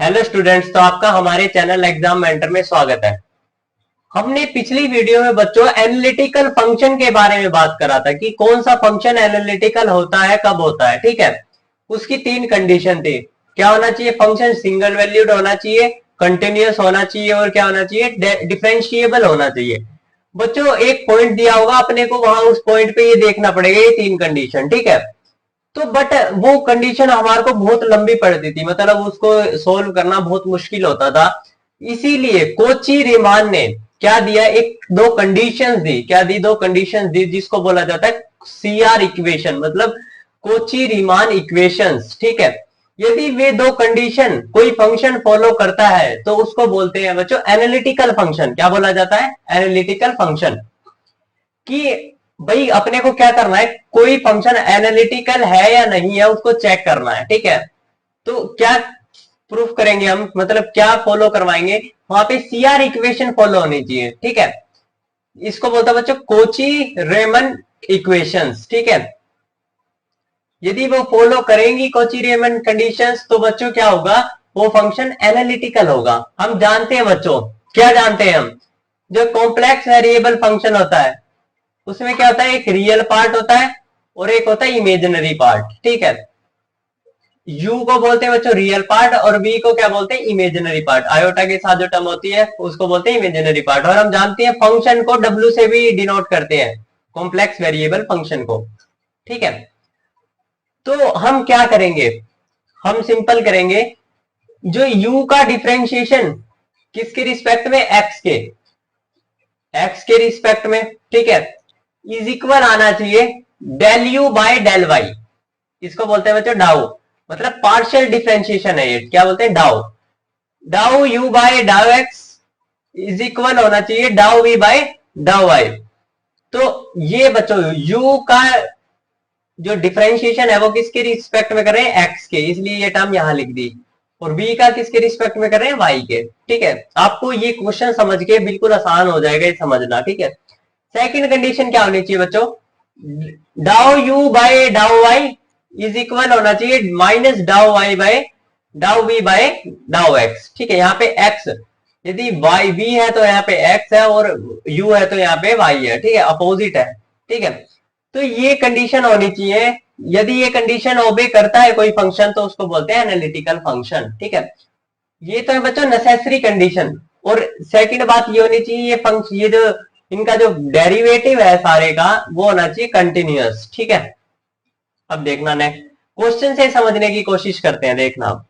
Hello students, तो आपका हमारे चैनल एग्जाम मेंटर में स्वागत है। हमने पिछली वीडियो में बच्चों एनालिटिकल फंक्शन के बारे में बात करा था कि कौन सा फंक्शन एनालिटिकल होता है, कब होता है। ठीक है, उसकी तीन कंडीशन थी। क्या होना चाहिए? फंक्शन सिंगल वैल्यूड होना चाहिए, कंटिन्यूअस होना चाहिए और क्या होना चाहिए? डिफरेंशिएबल होना चाहिए। बच्चों एक पॉइंट दिया होगा अपने को, वहां उस पॉइंट पे ये देखना पड़ेगा ये तीन कंडीशन। ठीक है, तो बट वो कंडीशन हमारे को बहुत लंबी पड़ती थी, मतलब उसको सोल्व करना बहुत मुश्किल होता था। इसीलिए कोची रीमान ने क्या दिया, एक दो कंडीशंस दी। क्या दी? दो कंडीशंस दी, जिसको बोला जाता है सीआर इक्वेशन, मतलब कोची रीमान इक्वेशंस। ठीक है, यदि वे दो कंडीशन कोई फंक्शन फॉलो करता है तो उसको बोलते हैं बच्चों एनालिटिकल फंक्शन। क्या बोला जाता है? Analytical function. कि भाई अपने को क्या करना है, कोई फंक्शन एनालिटिकल है या नहीं है उसको चेक करना है। ठीक है, तो क्या प्रूफ करेंगे हम, मतलब क्या फॉलो करवाएंगे? वहां पे सीआर इक्वेशन फॉलो होनी चाहिए। ठीक है, इसको बोलता है बच्चों कोची रेमन इक्वेशंस। ठीक है, यदि वो फॉलो करेंगी कोची रेमन कंडीशंस तो बच्चों क्या होगा, वो फंक्शन एनालिटिकल होगा। हम जानते हैं बच्चों, क्या जानते हैं हम? जो कॉम्प्लेक्स वेरिएबल फंक्शन होता है उसमें क्या होता है, एक रियल पार्ट होता है और एक होता है इमेजिनरी पार्ट। ठीक है, यू को बोलते हैं बच्चों रियल पार्ट और बी को क्या बोलते हैं? Imaginary part. आयोटा के साथ जो टर्म होती है उसको बोलते हैं इमेजिनरी पार्ट। और हम जानते हैं फंक्शन को डब्ल्यू से भी डिनोट करते हैं, कॉम्प्लेक्स वेरिएबल फंक्शन को। ठीक है, तो हम क्या करेंगे, हम सिंपल करेंगे, जो यू का डिफ्रेंशिएशन किसके रिस्पेक्ट में? एक्स के रिस्पेक्ट में। ठीक है, इज इक्वल आना चाहिए del u by del y. इसको बोलते हैं बच्चों डाउ, मतलब पार्शियल डिफरेंशिएशन है ये। क्या बोलते हैं? डाउ। डाउ u by dow x is equal होना चाहिए डाउ वी बाय डाउ वाई। तो ये बच्चों यू का जो डिफरेंशिएशन है वो किसके रिस्पेक्ट में कर रहे हैं? एक्स के, इसलिए ये टर्म यहां लिख दी। और बी का किसके रिस्पेक्ट में कर रहे हैं? वाई के। ठीक है, आपको ये क्वेश्चन समझ के बिल्कुल आसान हो जाएगा ये समझना। ठीक है, सेकंड कंडीशन क्या होनी चाहिए बच्चों? डाउ u by dow y is equal होना चाहिए माइनस डाउ वाई बाय डाउ वी बाय डाउ एक्स। ठीक है, यहाँ पे एक्स, यदि वाई वी है तो यहाँ पे एक्स है और यू है तो यहाँ पे वाई है। ठीक है, अपोजिट है। ठीक है, तो ये कंडीशन होनी चाहिए। यदि ये कंडीशन ओबे करता है कोई फंक्शन तो उसको बोलते हैं एनालिटिकल फंक्शन। ठीक है, ये तो है बच्चों नेसेसरी कंडीशन। और सेकंड बात ये होनी चाहिए, ये फंक्शन, ये जो इनका जो डेरिवेटिव है सारे का वो होना चाहिए कंटिन्यूअस। ठीक है, अब देखना नेक्स्ट क्वेश्चन से समझने की कोशिश करते हैं। देखना अब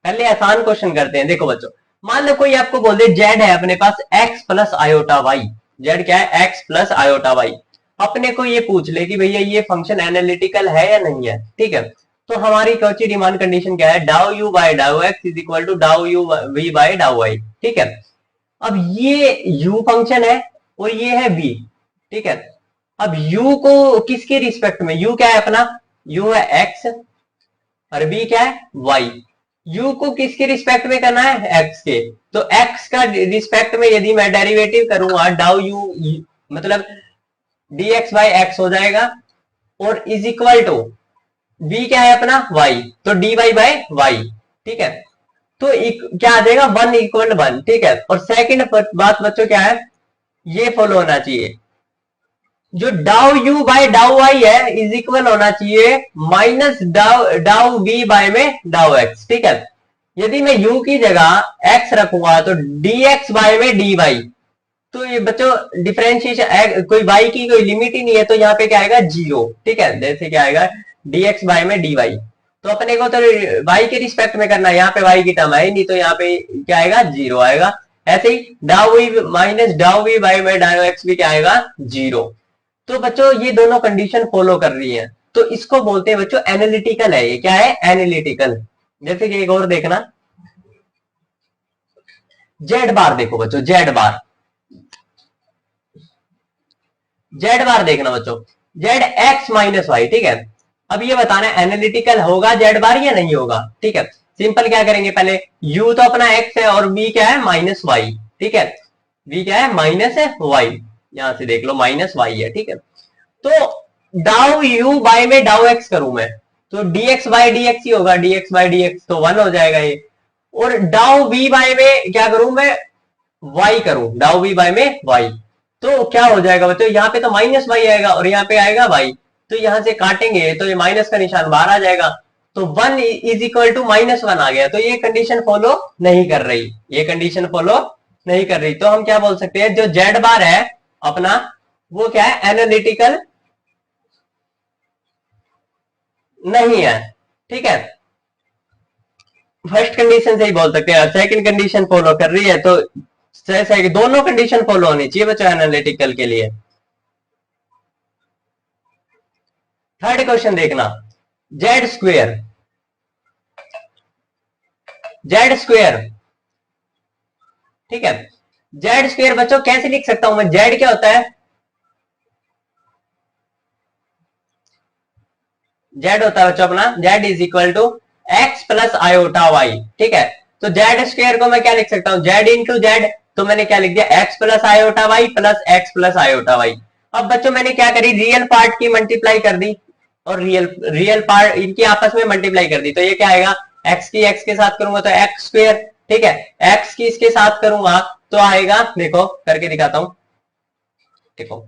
पहले आसान क्वेश्चन करते हैं। देखो बच्चों, मान लो कोई आपको बोल दे जेड है अपने पास x plus iota y. Z क्या है? X plus iota y. अपने को ये पूछ ले कि भैया ये फंक्शन एनालिटिकल है या नहीं है। ठीक है, तो हमारी कौची डिमांड कंडीशन क्या है? डाउ u by dow x is equal to डाउ you we by dow Y. ठीक है, अब ये u फंक्शन है और ये है v। ठीक है, अब u को किसके रिस्पेक्ट में? u क्या है अपना? u है x और v क्या है? y। u को किसके रिस्पेक्ट में करना है? x के। तो x का रिस्पेक्ट में यदि मैं डेरिवेटिव करूंगा डाउ u, मतलब dx बाय x हो जाएगा और इज इक्वल टू v क्या है अपना? y, तो dy बाय y। ठीक है, तो क्या आ जाएगा? 1 = 1। ठीक है, और सेकंड बात बच्चों क्या है, ये फॉलो होना चाहिए, जो डाउ यू बाय डाउ वाई है इज इक्वल होना चाहिए माइनस डाउ वी बाय में डाउ एक्स। ठीक है, यदि मैं u की जगह x रखूंगा तो dx बाय में dy। तो ये बच्चों डिफरेंशिएशन, कोई y की कोई लिमिट ही नहीं है तो यहाँ पे क्या आएगा? 0। ठीक है, जैसे क्या आएगा? dx बाय में dy। तो अपने को तो y के रिस्पेक्ट में करना है, यहाँ पे y की टर्म है नहीं तो यहाँ पे क्या आएगा? 0 आएगा। ऐसे ही डाउ वी माइनस डाउ वी बाय में डाउ एक्स भी क्या आएगा? 0। तो बच्चों ये दोनों कंडीशन फॉलो कर रही है तो इसको बोलते हैं बच्चों एनालिटिकल है। ये क्या है? एनालिटिकल। जैसे कि एक और देखना, जेड बार देखो बच्चों, जेड बार देखना बच्चों, जेड एक्स माइनस वाई। ठीक है, अब ये बताना है एनालिटिकल होगा जेड बार या नहीं होगा। ठीक है, सिंपल क्या करेंगे, पहले u तो अपना x है और v क्या है? Minus y. ठीक है, v क्या है? माइनस है वाई, यहां से देख लो माइनस वाई है। ठीक है, तो डाउ u बाय में डाउ x करूं मैं तो dx बाय dx ही होगा, dx बाय dx तो 1 हो जाएगा ये। और डाउ वी बाय में क्या करूं मैं, वाई करूं, डाउ वी बाय में वाई, तो क्या हो जाएगा बच्चों, यहाँ पे तो माइनस वाई आएगा और यहाँ पे आएगा वाई, तो यहां से काटेंगे तो ये माइनस का निशान बाहर आ जाएगा, तो 1 = -1 आ गया, तो ये कंडीशन फॉलो नहीं कर रही, ये कंडीशन फॉलो नहीं कर रही, तो हम क्या बोल सकते हैं, जो जेड बार है अपना वो क्या है, एनालिटिकल नहीं है, ठीक है, फर्स्ट कंडीशन से ही बोल सकते हैं, सेकंड कंडीशन फॉलो कर रही है, तो दोनों कंडीशन फॉलो होनी चाहिए बच्चों एनालिटिकल के लिए। थर्ड क्वेश्चन देखना, जेड स्क्वेयर, जेड स्क्वेयर, ठीक है, जेड स्क्वेयर बच्चों कैसे लिख सकता हूं मैं, जेड क्या होता है, जेड होता है बच्चों अपना, z is equal to x plus iota y, ठीक है, तो जेड स्क्वेयर को मैं क्या लिख सकता हूं, जेड इंटू जेड, तो मैंने क्या लिख दिया, x plus iota y plus x plus iota y. अब बच्चों मैंने क्या करी, रियल पार्ट की मल्टीप्लाई कर दी और रियल रियल पार्ट इनकी आपस में मल्टीप्लाई कर दी, तो ये क्या आएगा, एक्स की एक्स के साथ करूंगा तो एक्स स्क्वेयर, ठीक है, एक्स की इसके साथ करूंगा तो आएगा, देखो करके दिखाता हूं, देखो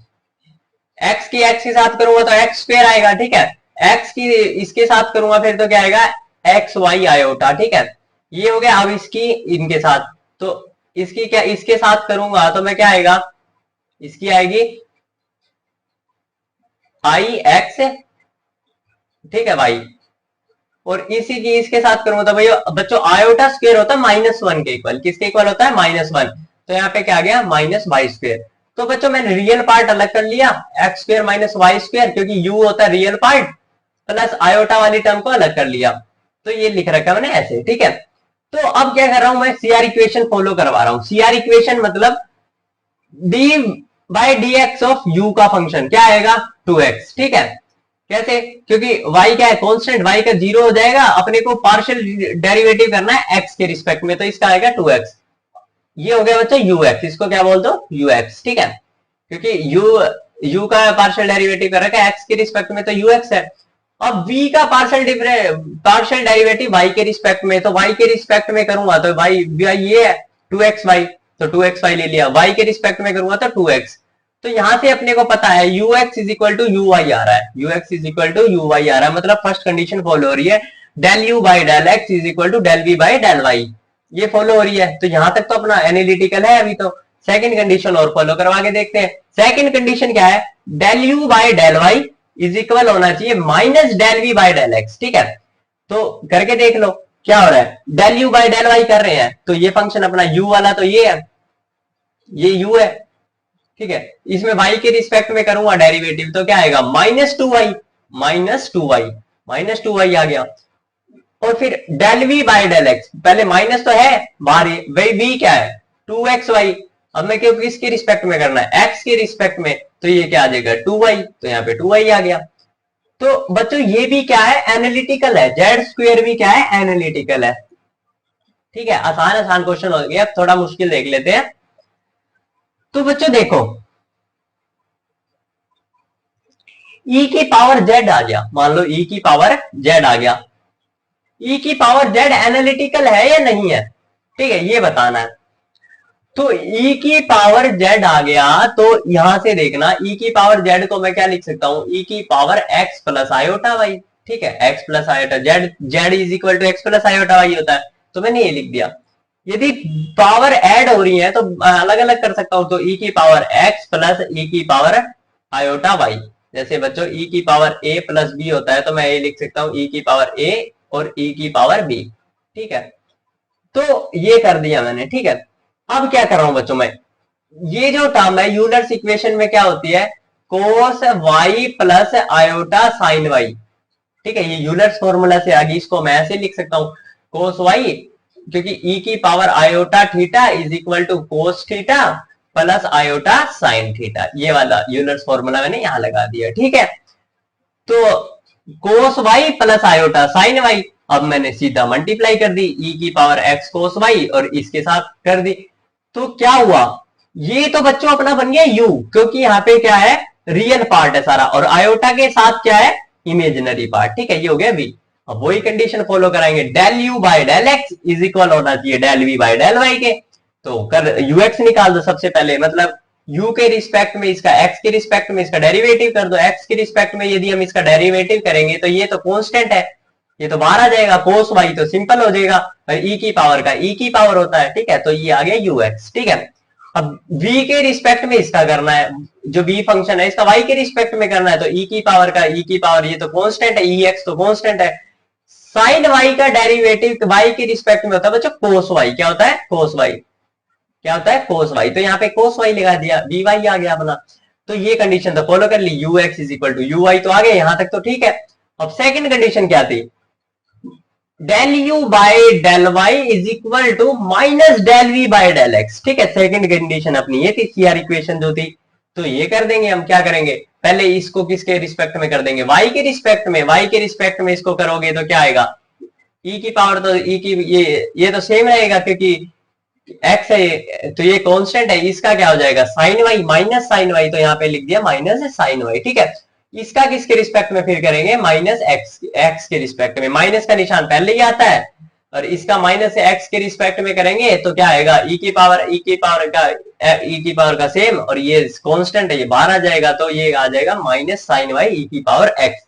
एक्स की एक्स के साथ करूंगा तो एक्स स्क्वेयर आएगा, ठीक है, एक्स की इसके साथ करूंगा फिर तो क्या आएगा, एक्स वाई आयोटा, ठीक है, ये हो गया। अब इसकी इनके साथ, तो इसकी क्या, इसके साथ करूंगा तो मैं क्या आएगा, इसकी आएगी आई एक्स, ठीक है भाई, और इसी की इसके साथ करूंगा तो भैया बच्चों आयोटा स्क्वेयर होता है -1 के इक्वल, किसके इक्वल होता है, -1, तो यहाँ पे क्या आ गया, माइनस वाई स्क्वेयर, तो बच्चों मैंने रियल पार्ट अलग कर लिया, x square minus y square, क्योंकि यू होता है रियल पार्ट, प्लस आयोटा वाली टर्म को अलग कर लिया, तो ये लिख रखा मैंने ऐसे, ठीक है, तो अब क्या कर रहा हूं मैं, सीआर इक्वेशन फॉलो करवा रहा हूं, सीआर इक्वेशन मतलब D by D x of you का फंक्शन क्या आएगा, 2x, ठीक है, कैसे, क्योंकि y क्या है, कांस्टेंट, y का 0 हो जाएगा, अपने को पार्शियल डेरिवेटिव करना है x के रिस्पेक्ट में, तो इसका आएगा 2x, ये हो गया बच्चा ux, इसको क्या बोल दो, ux, ठीक है, क्योंकि u का पार्शियल डेरिवेटिव कर रखा है x के रिस्पेक्ट में, तो ux है। अब v का पार्शियल डेरिवेटिव y के रिस्पेक्ट में, तो y के रिस्पेक्ट में करूंगा तो y ये है 2xy, तो 2xy ले लिया, y के रिस्पेक्ट में करूंगा तो 2x, तो यहां से अपने को पता है ux is equal to u y आ रहा है, ux is equal to u y आ रहा है, मतलब फर्स्ट कंडीशन फॉलो हो रही है, del u by del x is equal to del v by del y, ये फॉलो हो रही है, तो यहां तक तो अपना एनालिटिकल है। अभी तो सेकंड कंडीशन और फॉलो करवा के देखते हैं, सेकंड कंडीशन क्या है, del u by del y is equal होना चाहिए minus del v by del x, ठीक है, तो करके देख लो क्या हो रहा है, del u by del y कर रहे हैं, तो ये फंक्शन अपना u वाला तो ये है, ये u है, ठीक है, इसमें y के रिस्पेक्ट में करूंगा डेरिवेटिव तो क्या आएगा, -2y, -2y आ गया, और फिर del v by del x, पहले माइनस तो है बाहर, वही v क्या है 2xy, अब मैं क्यों किसके रिस्पेक्ट में करना है, x के रिस्पेक्ट में, तो ये क्या आ जाएगा 2y, तो यहाँ पे 2y आ गया, तो बच्चों ये भी क्या है, एनालिटिकल है, जेड स्क्वायर भी क्या है, एनालिटिकल है, ठीक है, आसान आसान क्वेश्चन हो गया, अब थोड़ा मुश्किल देख लेते हैं, तो बच्चों देखो e की पावर z आ गया, मान लो e की पावर z आ गया, e की पावर z एनालिटिकल है या नहीं है, ठीक है, ये बताना है, तो e की पावर z आ गया, तो यहां से देखना e की पावर z को मैं क्या लिख सकता हूं, e की power x plus iota y, ठीक है, x plus iota, z is equal to x plus iota y होता है, तो मैंने ये लिख दिया, यदि पावर ऐड हो रही है तो अलग अलग कर सकता हूं, तो e की पावर x प्लस e की पावर आयोटा y, जैसे बच्चों e की पावर a प्लस b होता है, तो मैं ये लिख सकता हूं e की पावर a और e की पावर b, ठीक है, तो ये कर दिया मैंने, ठीक है, अब क्या कर रहा हूं बच्चों मैं, ये जो टर्म है यूलर्स इक्वेशन में क्या होती है, कोस y plus iota sign y, ठीक है, ये यूलर्स फॉर्मूला से आगे इसको मैं ऐसे लिख सकता हूं, कोस y, क्योंकि e की power iota theta is equal to cos theta plus iota sine theta, ये वाला यूलर्स फॉर्मूला मैंने यहां लगा दिया, ठीक है, तो कोस y plus iota sign y, अब मैंने सीधा मल्टीप्लाई कर दी, e की पावर x कोस y और इसके साथ कर दी, तो क्या हुआ, ये तो बच्चों अपना बन गया u, क्योंकि यहाँ पे क्या है, रियल पार्ट है सारा, और आयोटा के साथ क्या है, इमेजिनरी पार्ट, ठीक है, ये हो गया v, अब वही कंडीशन फॉलो कराएंगे, del u by del x is equal होना चाहिए del v by del y के। तो कर यूएक्स निकाल दो सबसे पहले, मतलब u के रिस्पेक्ट में इसका x के रिस्पेक्ट में इसका डेरिवेटिव कर दो। x के रिस्पेक्ट में यदि हम इसका डेरिवेटिव करेंगे तो ये तो कांस्टेंट है, ये तो बाहर आ जाएगा, कोस y तो सिंपल हो जाएगा, और e की पावर का e की पावर होता है, ठीक है, तो ये आ गया ux, ठीक है। अब v के रिस्पेक्ट में इसका करना है, जो v फंक्शन है इसका y के रिस्पेक्ट में करना है, तो e की पावर का e की पावर, ये तो कांस्टेंट है, ex तो कांस्टेंट है। साइन y का डेरिवेटिव y के रिस्पेक्ट में होता है बच्चों कोस y, क्या होता है कोस y, क्या होता है कोस वाई, तो यहाँ पे कोस वाई लगा दिया, वी वाई आ गया अपना। तो ये कंडीशन तो फॉलो कर ली, u x is equal to u y, तो आ गया यहां तक तो ठीक है। अब सेकंड कंडीशन क्या थी, del u by del y is equal to minus del v by del x, ठीक है। सेकंड कंडीशन अपनी ये थी, सीआर इक्वेशन जो थी। तो ये कर देंगे हम, क्या करेंगे पहले इसको किसके रिस्पेक्ट में कर देंगे, वाई के रिस्पेक्ट में, वाई के रिस्पेक्ट में इसको करोगे तो क्या आएगा, ई की पावर, तो ई की ये तो सेम रहेगा क्योंकि एक्स है तो ये कांस्टेंट है, इसका क्या हो जाएगा sine y minus sine y, तो यहाँ पे लिख दिया माइनस साइन वाई, ठीक है। इसका किसके रिस्पेक्ट में फिर करेंगे, माइनस एक्स, एक्स के रिस्पेक्ट में, माइनस का निशान पहले ही आता है, और इसका माइनस एक्स के रिस्पेक्ट में करेंगे तो क्या आएगा ई की पावर का सेम, और ये कांस्टेंट है ये बाहर आ जाएगा, तो ये आ जाएगा माइनस साइन वाई ई की पावर एक्स।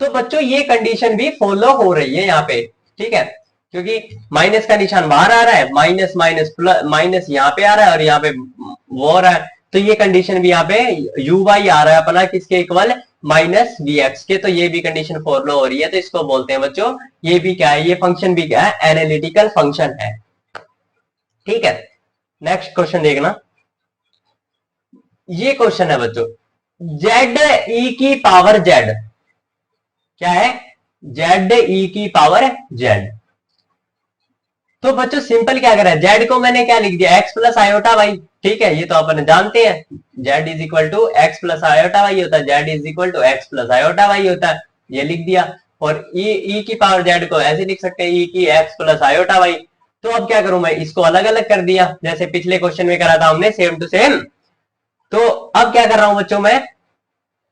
तो बच्चों ये कंडीशन भी फॉलो हो रही है यहाँ पे, ठीक है, क्योंकि माइनस का निशान बाहर आ रहा है, माइनस माइनस प्लस माइनस यहाँ पे आ रहा है और यहाँ पे वो हो रहा है, तो ये कंडीशन भी यहाँ पे यू वाई आ रहा है अपना किसके इक्वल, माइनस वी एक्स के, तो ये भी कंडीशन फॉलो हो रही है, तो इसको बोलते हैं बच्चों, ये भी क्या है, ये फंक्शन भी क्या है, एनालिटिकल फंक्शन है, ठीक है। नेक्स्ट क्वेश्चन देखना, ये क्वेश्चन है बच्चों, जेड ई की पावर जेड, क्या है, जेड ई की पावर जेड। तो बच्चों सिंपल क्या करा है, जेड को मैंने क्या लिख दिया, एक्स प्लस आयोटा वाई, ठीक है, ये तो अपन जानते हैं, z is equal to x plus iota y होता है, z is equal to x plus iota y होता है, ये लिख दिया। और ई की पावर जेड को ऐसे लिख सकते हैं, ई की एक्स प्लस आयोटा वाई। तो अब क्या करूं मैं, इसको अलग अलग कर दिया, जैसे पिछले क्वेश्चन में करा था हमने सेम टू सेम। तो अब क्या कर रहा हूं बच्चों मैं,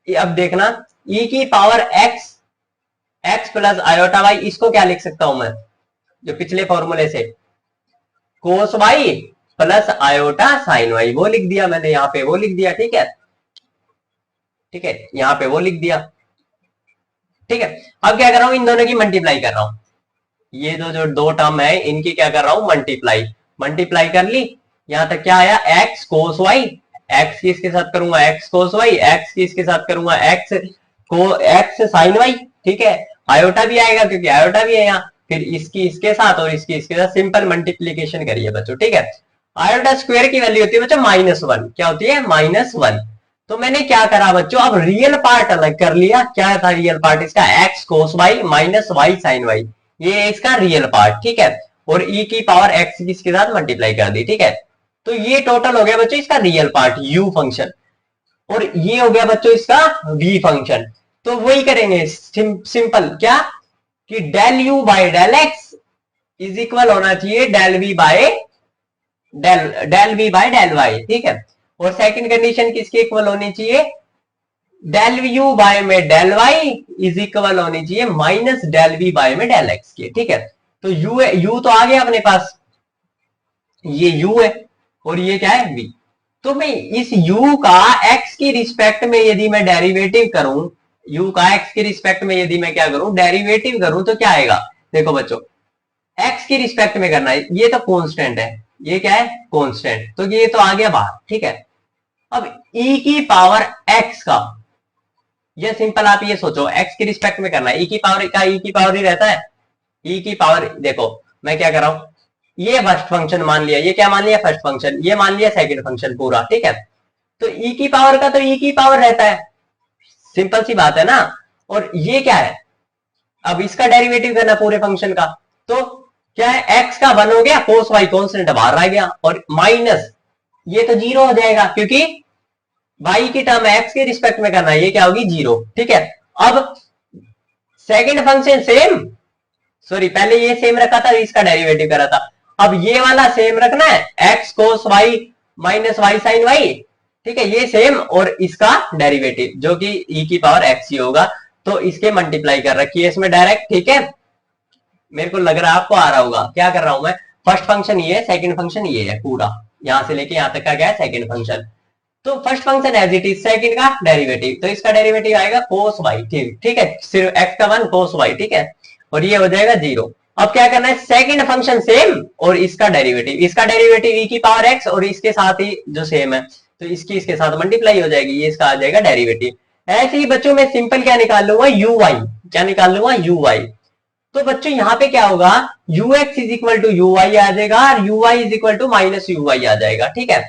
अब देखना, ई की power x, x plus iota y, इसको क्या लिख सकता हूं मैं, जो पिछले फॉर्मूले से cos y plus iota sine y, वो लिख दिया मैंने, यहां पे वो लिख दिया, ठीक है, ठीक है, यहां पे वो लिख दिया, ठीक है। अब क्या कर रहा हूं, इन दोनों की मल्टीप्लाई कर रहा हूं, ये जो दो टर्म है इनकी क्या कर रहा हूं, मल्टीप्लाई, मल्टीप्लाई कर ली, यहां तक क्या आया, एक्स कोस वाई, एक्स की इसके साथ करूंगा एक्स कोस वाई, एक्स की इसके साथ करूंगा एक्स साइन वाई, ठीक है। आयोटा भी आएगा क्योंकि आयोटा भी है यहाँ, फिर इसकी इसके साथ और इसकी इसके साथ सिंपल मल्टीप्लीकेशन करिए बच्चों, ठीक है। आयोटा स्क्वायर की वैल्यू होती है बच्चों -1, क्या होती है -1। तो मैंने क्या करा बच्चों, अब रियल पार्ट अलग कर लिया, क्या था रियल पार्ट इसका, x cos y minus y sine y, ये इसका रियल पार्ट, ठीक है। और ई की पावर एक्स इसके साथ मल्टीप्लाई कर दी, ठीक है। तो ये टोटल हो गया बच्चों इसका रियल पार्ट यू फंक्शन, और ये हो गया बच्चों इसका वी फंक्शन। तो वही करेंगे सिंपल क्या, कि del u by del x is equal होना चाहिए del v by del y, ठीक है। और सेकंड कंडीशन किसके इक्वल होनी चाहिए, डेल यू बाय में डेल वाई इज इक्वल होनी चाहिए माइनस डेल वी बाय में डेल एक्स के, ठीक है। तो यू तो आ गया अपने पास, ये u है और ये क्या है v। तो मैं इस u का x की रिस्पेक्ट में यदि मैं डेरिवेटिव करूं, u का x की रिस्पेक्ट में यदि मैं क्या करूं, डेरिवेटिव करूं, तो क्या आएगा, देखो बच्चों, x की रिस्पेक्ट में करना है, ये तो कांस्टेंट है, ये क्या है कांस्टेंट, तो ये तो आ गया बाहर, ठीक है। अब e की पावर x का, ये सिंपल आप ये सोचो, x की रिस्पेक्ट में करना है, e की पावर का e की पावर ही रहता है, e की पावर, देखो मैं क्या कर रहा हूं, ये फर्स्ट फंक्शन मान लिया, ये क्या मान लिया फर्स्ट फंक्शन, ये मान लिया सेकंड फंक्शन पूरा, ठीक है। तो e की पावर का तो e की पावर रहता है, सिंपल सी बात है ना। और ये क्या है, अब इसका डेरिवेटिव करना पूरे फंक्शन का, तो क्या है, x का 1 हो गया, कोस वाई कांस्टेंट बाहर आ गया, और माइनस ये तो 0 हो जाएगा क्योंकि y की टर्म x के रिस्पेक्ट में करना है, ये क्या होगी 0, ठीक है। अब सेकंड फंक्शन सेम, सॉरी पहले ये सेम रखा था, इसका डेरिवेटिव करा था, अब ये वाला सेम रखना है, x cos y minus y sine y, ठीक है, ये सेम, और इसका डेरिवेटिव जो कि e की पावर x ही होगा, तो इसके मल्टीप्लाई कर रखी है इसमें डायरेक्ट, ठीक है। मेरे को लग रहा है आपको आ रहा होगा। क्या कर रहा हूं मैं, फर्स्ट फंक्शन ये है, सेकंड फंक्शन ये है, पूरा यहां से लेके यहां तक का क्या है सेकंड फंक्शन। तो first function as it is, second का डेरिवेटिव, तो इसका डेरिवेटिव आएगा कोस वाई, ठीक है, सिर्फ एक्स का वन कोस वाई, ठीक है, और ये हो जाएगा 0। अब क्या करना है, सेकंड फंक्शन सेम और इसका डेरिवेटिव ई की पावर एक्स और इसके साथ ही जो सेम है, तो इसकी इसके साथ मल्टीप्लाई हो जाएगी, ये इसका आ जाएगा डेरिवेटिव। ऐसे ही बच्चों में सिंपल क्या निकाल लूंगा, यू वाई, क्या निकाल लूंगा, यू वाई। तो बच्चों यहाँ पे क्या होगा, u x is equal to u y आ जाएगा और u y is equal to minus u y आ जाएगा, ठीक है।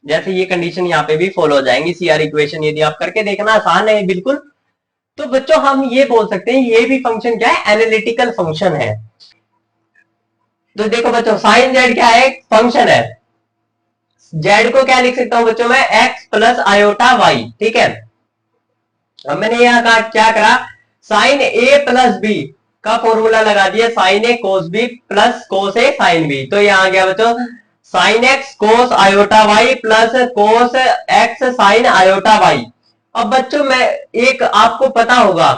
जैसे ये कंडीशन यहाँ पे भी फॉलो हो जाएंगी, सीआर इक्वेशन यदि आप करके देखना, आसान है बिल्कुल। तो बच्चों हम ये बोल सकते हैं ये भी फंक्शन क्या है, एनालिटिकल फंक्शन है। तो देखो बच्चों साइन जेड क्या है, फंक्शन है। जेड को क्या लिख सकता हूं बच्चों में, एक्स प्लस आयोटा वाई, ठीक है। अब मैंने यहां कहा क्या करा, साइन ए प्लस बी का फॉर्मूला लगा दिया, sine a cos b plus cos a sine b. तो यहां आ गया बच्चों sine x cos iota y plus cos x sine iota y. अब बच्चों मैं एक आपको पता होगा,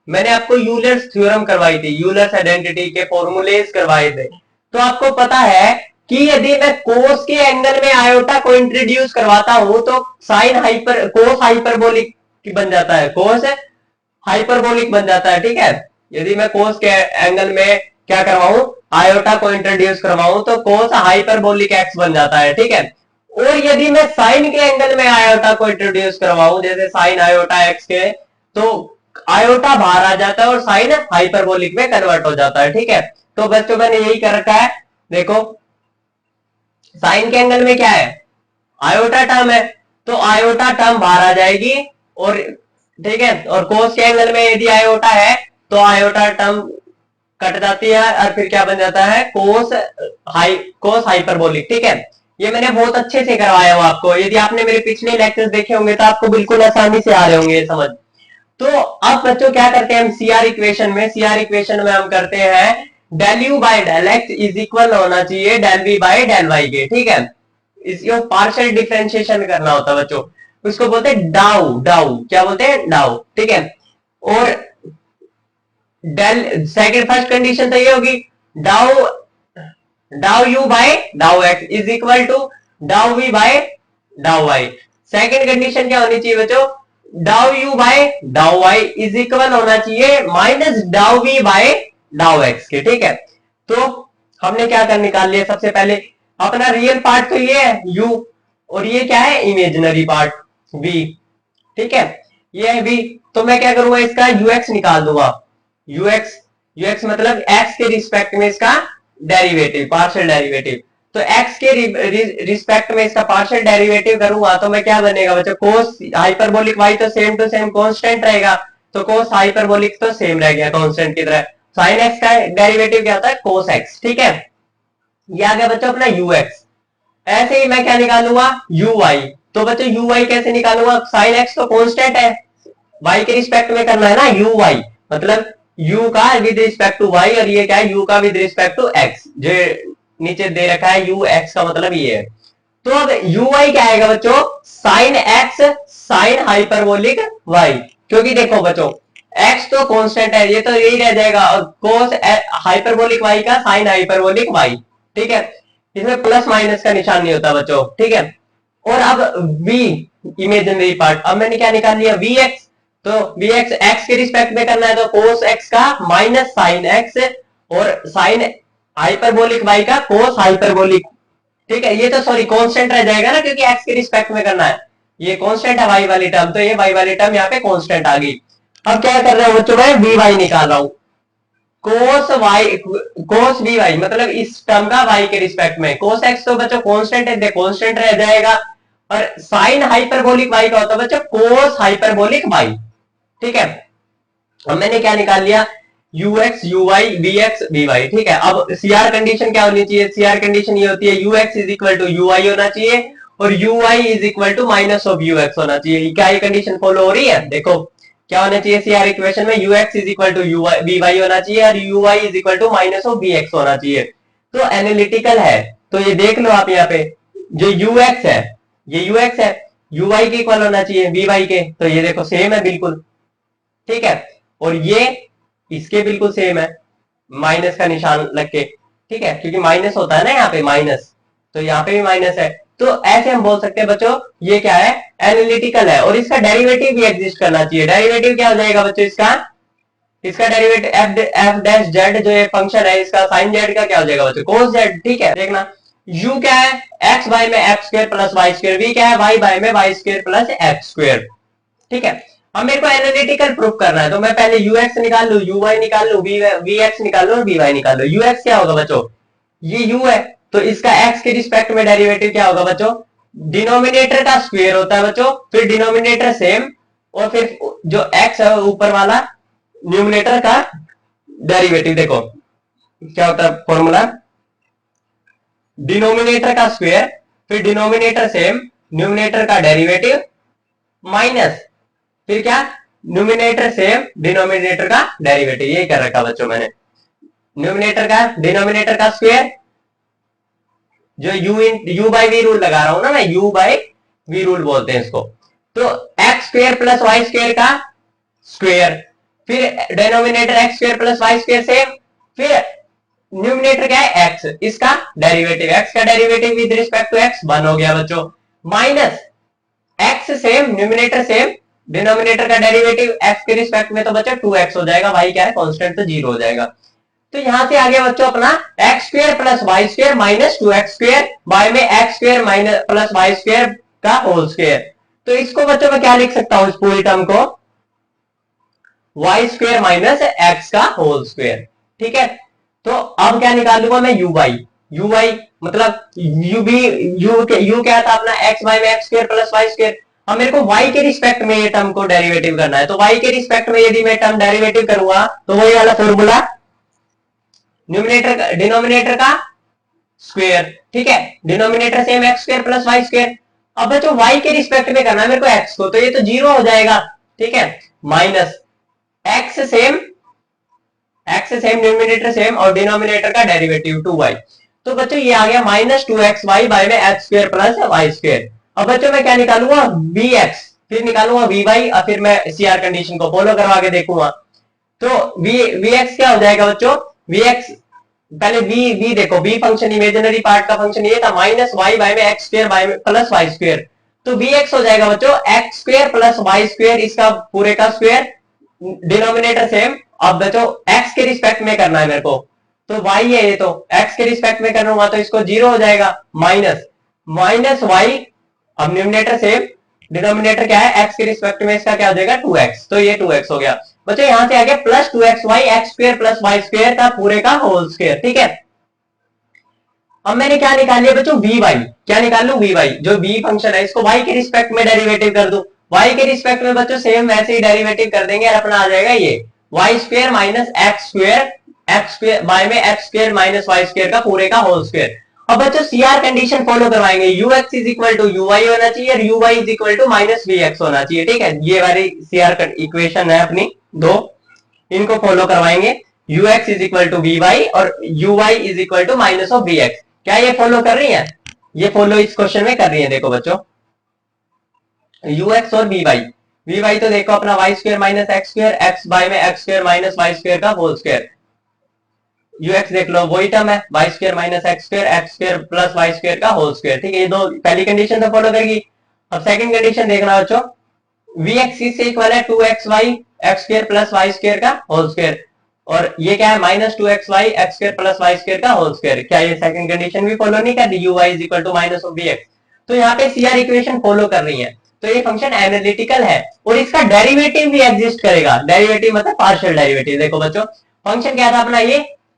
मैंने आपको यूलर्स थ्योरम करवाई थी, यूलर्स आइडेंटिटी के फॉर्मूलेस करवाए थे। तो आपको पता है कि यदि मैं कोस के एंगल में आयोटा को इंट्रोड्यूस करवाता हूं तो साइन हाइपर कोस हाइपरबोलिक बन जाता है, कोस हाइपरबोलिक बन जाता है, ठीक है। यदि मैं कोस के एंगल में क्या करवाऊं, आयोटा को इंट्रोड्यूस करवाऊं तो कोस हाइपरबोलिक एक्स बन जाता है, ठीक है। और यदि मैं साइन के एंगल में आयोटा को इंट्रोड्यूस करवाऊं, जैसे साइन आयोटा एक्स के, तो आयोटा बाहर आ जाता है और साइन हाइपरबोलिक में कन्वर्ट हो जाता है, ठीक है। तो बच्चों मैंने यही कर रखा है, देखो साइन के एंगल में क्या है, आयोटा टर्म है, तो आयोटा टर्म बाहर आ जाएगी, और ठीक है, और कोस के एंगल में यदि आयोटा है तो आयोटा टर्म कट जाती है और फिर क्या बन जाता है, कोस हाइपरबोलिक, ठीक है। ये मैंने बहुत अच्छे से करवाया हुआ आपको, यदि आपने मेरे पिछले लेक्चर्स देखे होंगे तो आपको बिल्कुल आसानी से आ रहे होंगे समझ। तो अब बच्चों क्या करते हैं हम सीआर इक्वेशन में हम करते हैं del u by del x is equal होना चाहिए del v by del y के, ठीक है। इसको पार्शियल डिफरेंशिएशन करना होता है बच्चों, उसको बोलते हैं डाउ, क्या बोलते हैं, डाउ, ठीक है। और डेल सेकंड फर्स्ट कंडीशन तो ये होगी डाउ u by dow x is equal to dow v by dow Y. Second condition क्या होनी चाहिए बच्चों, डाउ u by dow y is equal होना चाहिए माइनस डाउ वी बाय डाउ एक्स के, ठीक है। तो हमने क्या कर निकाल लिया, सबसे पहले अपना रियल पार्ट तो ये है u, और ये क्या है इमेजिनरी पार्ट v, ठीक है, ये है v। तो मैं क्या करूंगा, इसका ux निकाल दूंगा, ux मतलब x के रिस्पेक्ट में इसका डेरिवेटिव, पार्शियल डेरिवेटिव। तो x के रिस्पेक्ट में इसका पार्शियल डेरिवेटिव करूंगा तो मैं क्या बनेगा बच्चों, कोस हाइपरबोलिक y तो सेम टू सेम कांस्टेंट रहेगा, तो कोस हाइपरबोलिक तो सेम रह गया कांस्टेंट की तरह। साइन x का डेरिवेटिव क्या होता है, कोस x, ठीक है। ये आ गया बच्चों अपना ux। ऐसे ही मैं क्या निकालूंगा, uy। तो बच्चों uy कैसे निकालूंगा, साइन x तो कांस्टेंट है, y के रिस्पेक्ट में करना है ना, uy मतलब u का विद रिस्पेक्ट टू y, और ये क्या है u का विद रिस्पेक्ट टू x, जो नीचे दे रखा है ux का मतलब ये है। तो अब uy क्या आएगा बच्चों, sine x sine hyperbolic y, क्योंकि देखो बच्चों x तो कांस्टेंट है, ये तो यही रह जाएगा, और कोस हाइपरबोलिक y का साइन हाइपरबोलिक y, ठीक है। इसमें प्लस माइनस का निशान नहीं होता बच्चों, ठीक है। और अब v इमेजिनरी पार्ट, अब मैंने क्या निकाल लिया vx, तो vx x के रिस्पेक्ट में करना है तो कोस x का माइनस साइन x और साइन हाइपरबोलिक y का कोस हाइपरबोलिक, ठीक है। ये तो सॉरी कांस्टेंट रह जाएगा ना, क्योंकि x के रिस्पेक्ट में करना है, ये कांस्टेंट है y वाली टर्म, तो ये y वाली टर्म यहाँ पे कांस्टेंट आ गई। अब क्या कर रहा हूं बच्चों, मैं vy निकाल रहा हूं, कोस वी वाई मतलब इस टर्म का y के रिस्पेक्ट में, कोस x तो बच्चों कांस्टेंट है, कांस्टेंट रह जाएगा, और साइन हाइपरबोलिक y का होता है बच्चों कोस हाइपरबोलिक y, ठीक है। अब मैंने क्या निकाल लिया, ux uy vx vy, ठीक है। अब सीआर कंडीशन क्या होनी चाहिए, सीआर कंडीशन ये होती है ux is equal to ui होना चाहिए और uy is equal to minus of ux होना चाहिए। क्या ये कंडीशन फॉलो हो रही है, देखो क्या होना चाहिए सीआर इक्वेशन में, ux is equal to vy होना चाहिए और uy is equal to minus of vx होना चाहिए। तो एनालिटिकल है, तो ये देख लो आप यहाँ पे, जो ux है ये ux है, uy के इक्वल होना चाहिए vy के, तो ये देखो सेम है बिल्कुल, ठीक है। और ये इसके बिल्कुल सेम है, माइनस का निशान लग के, ठीक है, क्योंकि माइनस होता है ना यहाँ पे माइनस, तो यहाँ पे भी माइनस है। तो ऐसे हम बोल सकते हैं बच्चों ये क्या है, एनालिटिकल है, और इसका डेरिवेटिव भी एग्जिस्ट करना चाहिए। डेरिवेटिव क्या हो जाएगा बच्चों इसका, इसका डेरिवेटिव एफ डैश जेड जो ये फंक्शन है इसका साइन जेड का क्या हो जाएगा बच्चों, कोस जेड, ठीक है। देखना u क्या है, एक्स बाय में x square plus y square, v क्या है, y बाय में y square plus x square, ठीक है। अब मेरे को एनालिटिकल प्रूफ करना है, तो मैं पहले ux निकाल लू, uy निकाल लू, vx निकाल लू और vy निकाल लू। ux क्या होगा बच्चों, ये u है, तो इसका x के रिस्पेक्ट में डेरिवेटिव क्या होगा बच्चों, डिनोमिनेटर का स्क्वायर होता है बच्चों, फिर डिनोमिनेटर सेम, और फिर जो x है ऊपर वाला न्यूमिनेटर का डेरिवेटिव। देखो क्या होता है फॉर्मूला, डिनोमिनेटर का स्क्वायर फिर डिनोमिनेटर सेम, न्यूमिनेटर का डेरिवेटिव माइनस फिर क्या, न्यूमिनेटर सेम डिनोमिनेटर का डेरिवेटिव। यही कर रखा बच्चों मैंने, न्यूमिनेटर का डिनोमिनेटर का स्क्वायर, जो यू बाई वी रूल लगा रहा हूं ना मैं, यू बाई वी रूल बोलते हैं इसको। तो x square plus y square का स्क्वायर, फिर denominator x square plus y square same, फिर न्यूमिनेटर क्या है एक्स, इसका डेरिवेटिव, एक्स का derivative with respect to x 1 हो गया बच्चों, minus x same numerator same, denominator का डेरिवेटिव एक्स के रिस्पेक्ट में तो बच्चा 2x हो जाएगा, वाई क्या है कांस्टेंट, तो 0 हो जाएगा। तो यहां से आगे बच्चों अपना x square plus y square minus 2x square by में x square minus plus y square का होल स्क्वायर। तो इसको बच्चों मैं क्या लिख सकता हूं, इस पूरी टर्म को वाई स्क्वायर माइनस एक्स का होल स्क्वायर, ठीक है। तो अब क्या निकालूंगा मैं, यू वाई मतलब यू क्या था अपना, एक्स वाई में x square plus y square. अब मेरे को y के रिस्पेक्ट में ये टर्म को डेरिवेटिव करना है, तो y के रिस्पेक्ट में यदि मैं टर्म डेरिवेटिव करूंगा तो वही वाला फॉर्मूला, न्यूमिनेटर डिनोमिनेटर का स्क्वायर, ठीक है, denominator same x square plus y square. अब बच्चों y के रिस्पेक्ट में करना है मेरे को x को, तो ये तो 0 हो जाएगा, ठीक है, minus x same numerator same और डिनोमिनेटर का डेरिवेटिव 2y। तो बच्चों ये आ गया माइनस 2xy बाय में x square plus y square. अब बच्चों मैं क्या निकालूंगा, bx, फिर निकालूंगा vy, और फिर मैं सीआर कंडीशन को फॉलो करवा के देखूंगा। तो vx क्या हो जाएगा बच्चों, vx पहले v देखो, v फंक्शन इमेजिनरी पार्ट का फंक्शन ये था, माइनस वाई बाय में एक्स स्क्वायर बाय में प्लस वाई स्क्वायर। तो vx हो जाएगा बच्चों x square plus y square, इसका पूरे का स्क्वायर, डिनोमिनेटर सेम। अब बच्चों x के रिस्पेक्ट में करना है मेरे को, तो y है ये, तो x के रिस्पेक्ट में करूंगा तो इसको 0 हो जाएगा, माइनस y, अब न्यूमिनेटर सेम, डिनोमिनेटर क्या है x के रिस्पेक्ट में, इसका क्या हो जाएगा 2x, तो ये 2x हो गया बच्चों। यहां से आगे plus 2xy x square plus y square का पूरे का होल स्क्वायर, ठीक है। अब मैंने क्या निकाल लिया बच्चों, vy, क्या निकाल लू, vy, जो v फंक्शन है इसको y के रिस्पेक्ट में डेरिवेटिव कर दूं, y के रिस्पेक्ट में बच्चों सेम वैसे ही डेरिवेटिव कर देंगे, और अपना आ जाएगा ये y square minus x square by में x square minus y square का पूरे का होल स्क्वायर। अब बच्चों सीआर कंडीशन फॉलो करवाएंगे, ux is equal to u y होना चाहिए और u y is equal to minus v x होना चाहिए, ठीक है। ये वाली सीआर इक्वेशन है अपनी दो, इनको फॉलो करवाएंगे, ux is equal to v y और u y is equal to minus of v x. क्या ये फॉलो कर रही है, ये फॉलो इस क्वेश्चन में कर रही है। देखो बच्चों ux और वी वाई तो देखो अपना y square minus x square, x by में x square minus y square का होल स्क्वायर, ux देख लो वही टर्म है, y square minus x square plus y square का होल स्क्वायर, ठीक है। ये दो पहली कंडीशन तो फॉलो करेगी। अब सेकंड कंडीशन देखना बच्चों, vx से इक्वल है 2xy x square plus y square का होल स्क्वायर, और ये क्या है minus 2xy x square plus y square का होल स्क्वायर। क्या ये सेकंड कंडीशन भी फॉलो नहीं कर रही, uy is equal to minus of vx। तो यहाँ पे सीआर इक्वेशन फॉलो कर रही है, तो ये फंक्शन एनालिटिकल है और इसका डेरिवेटिव भी एग्जिस्ट करेगा। डेरिवेटिव मतलब पार्शियल डेरिवेटिव। देखो बच्चों फंक्शन क्या था अपना ये,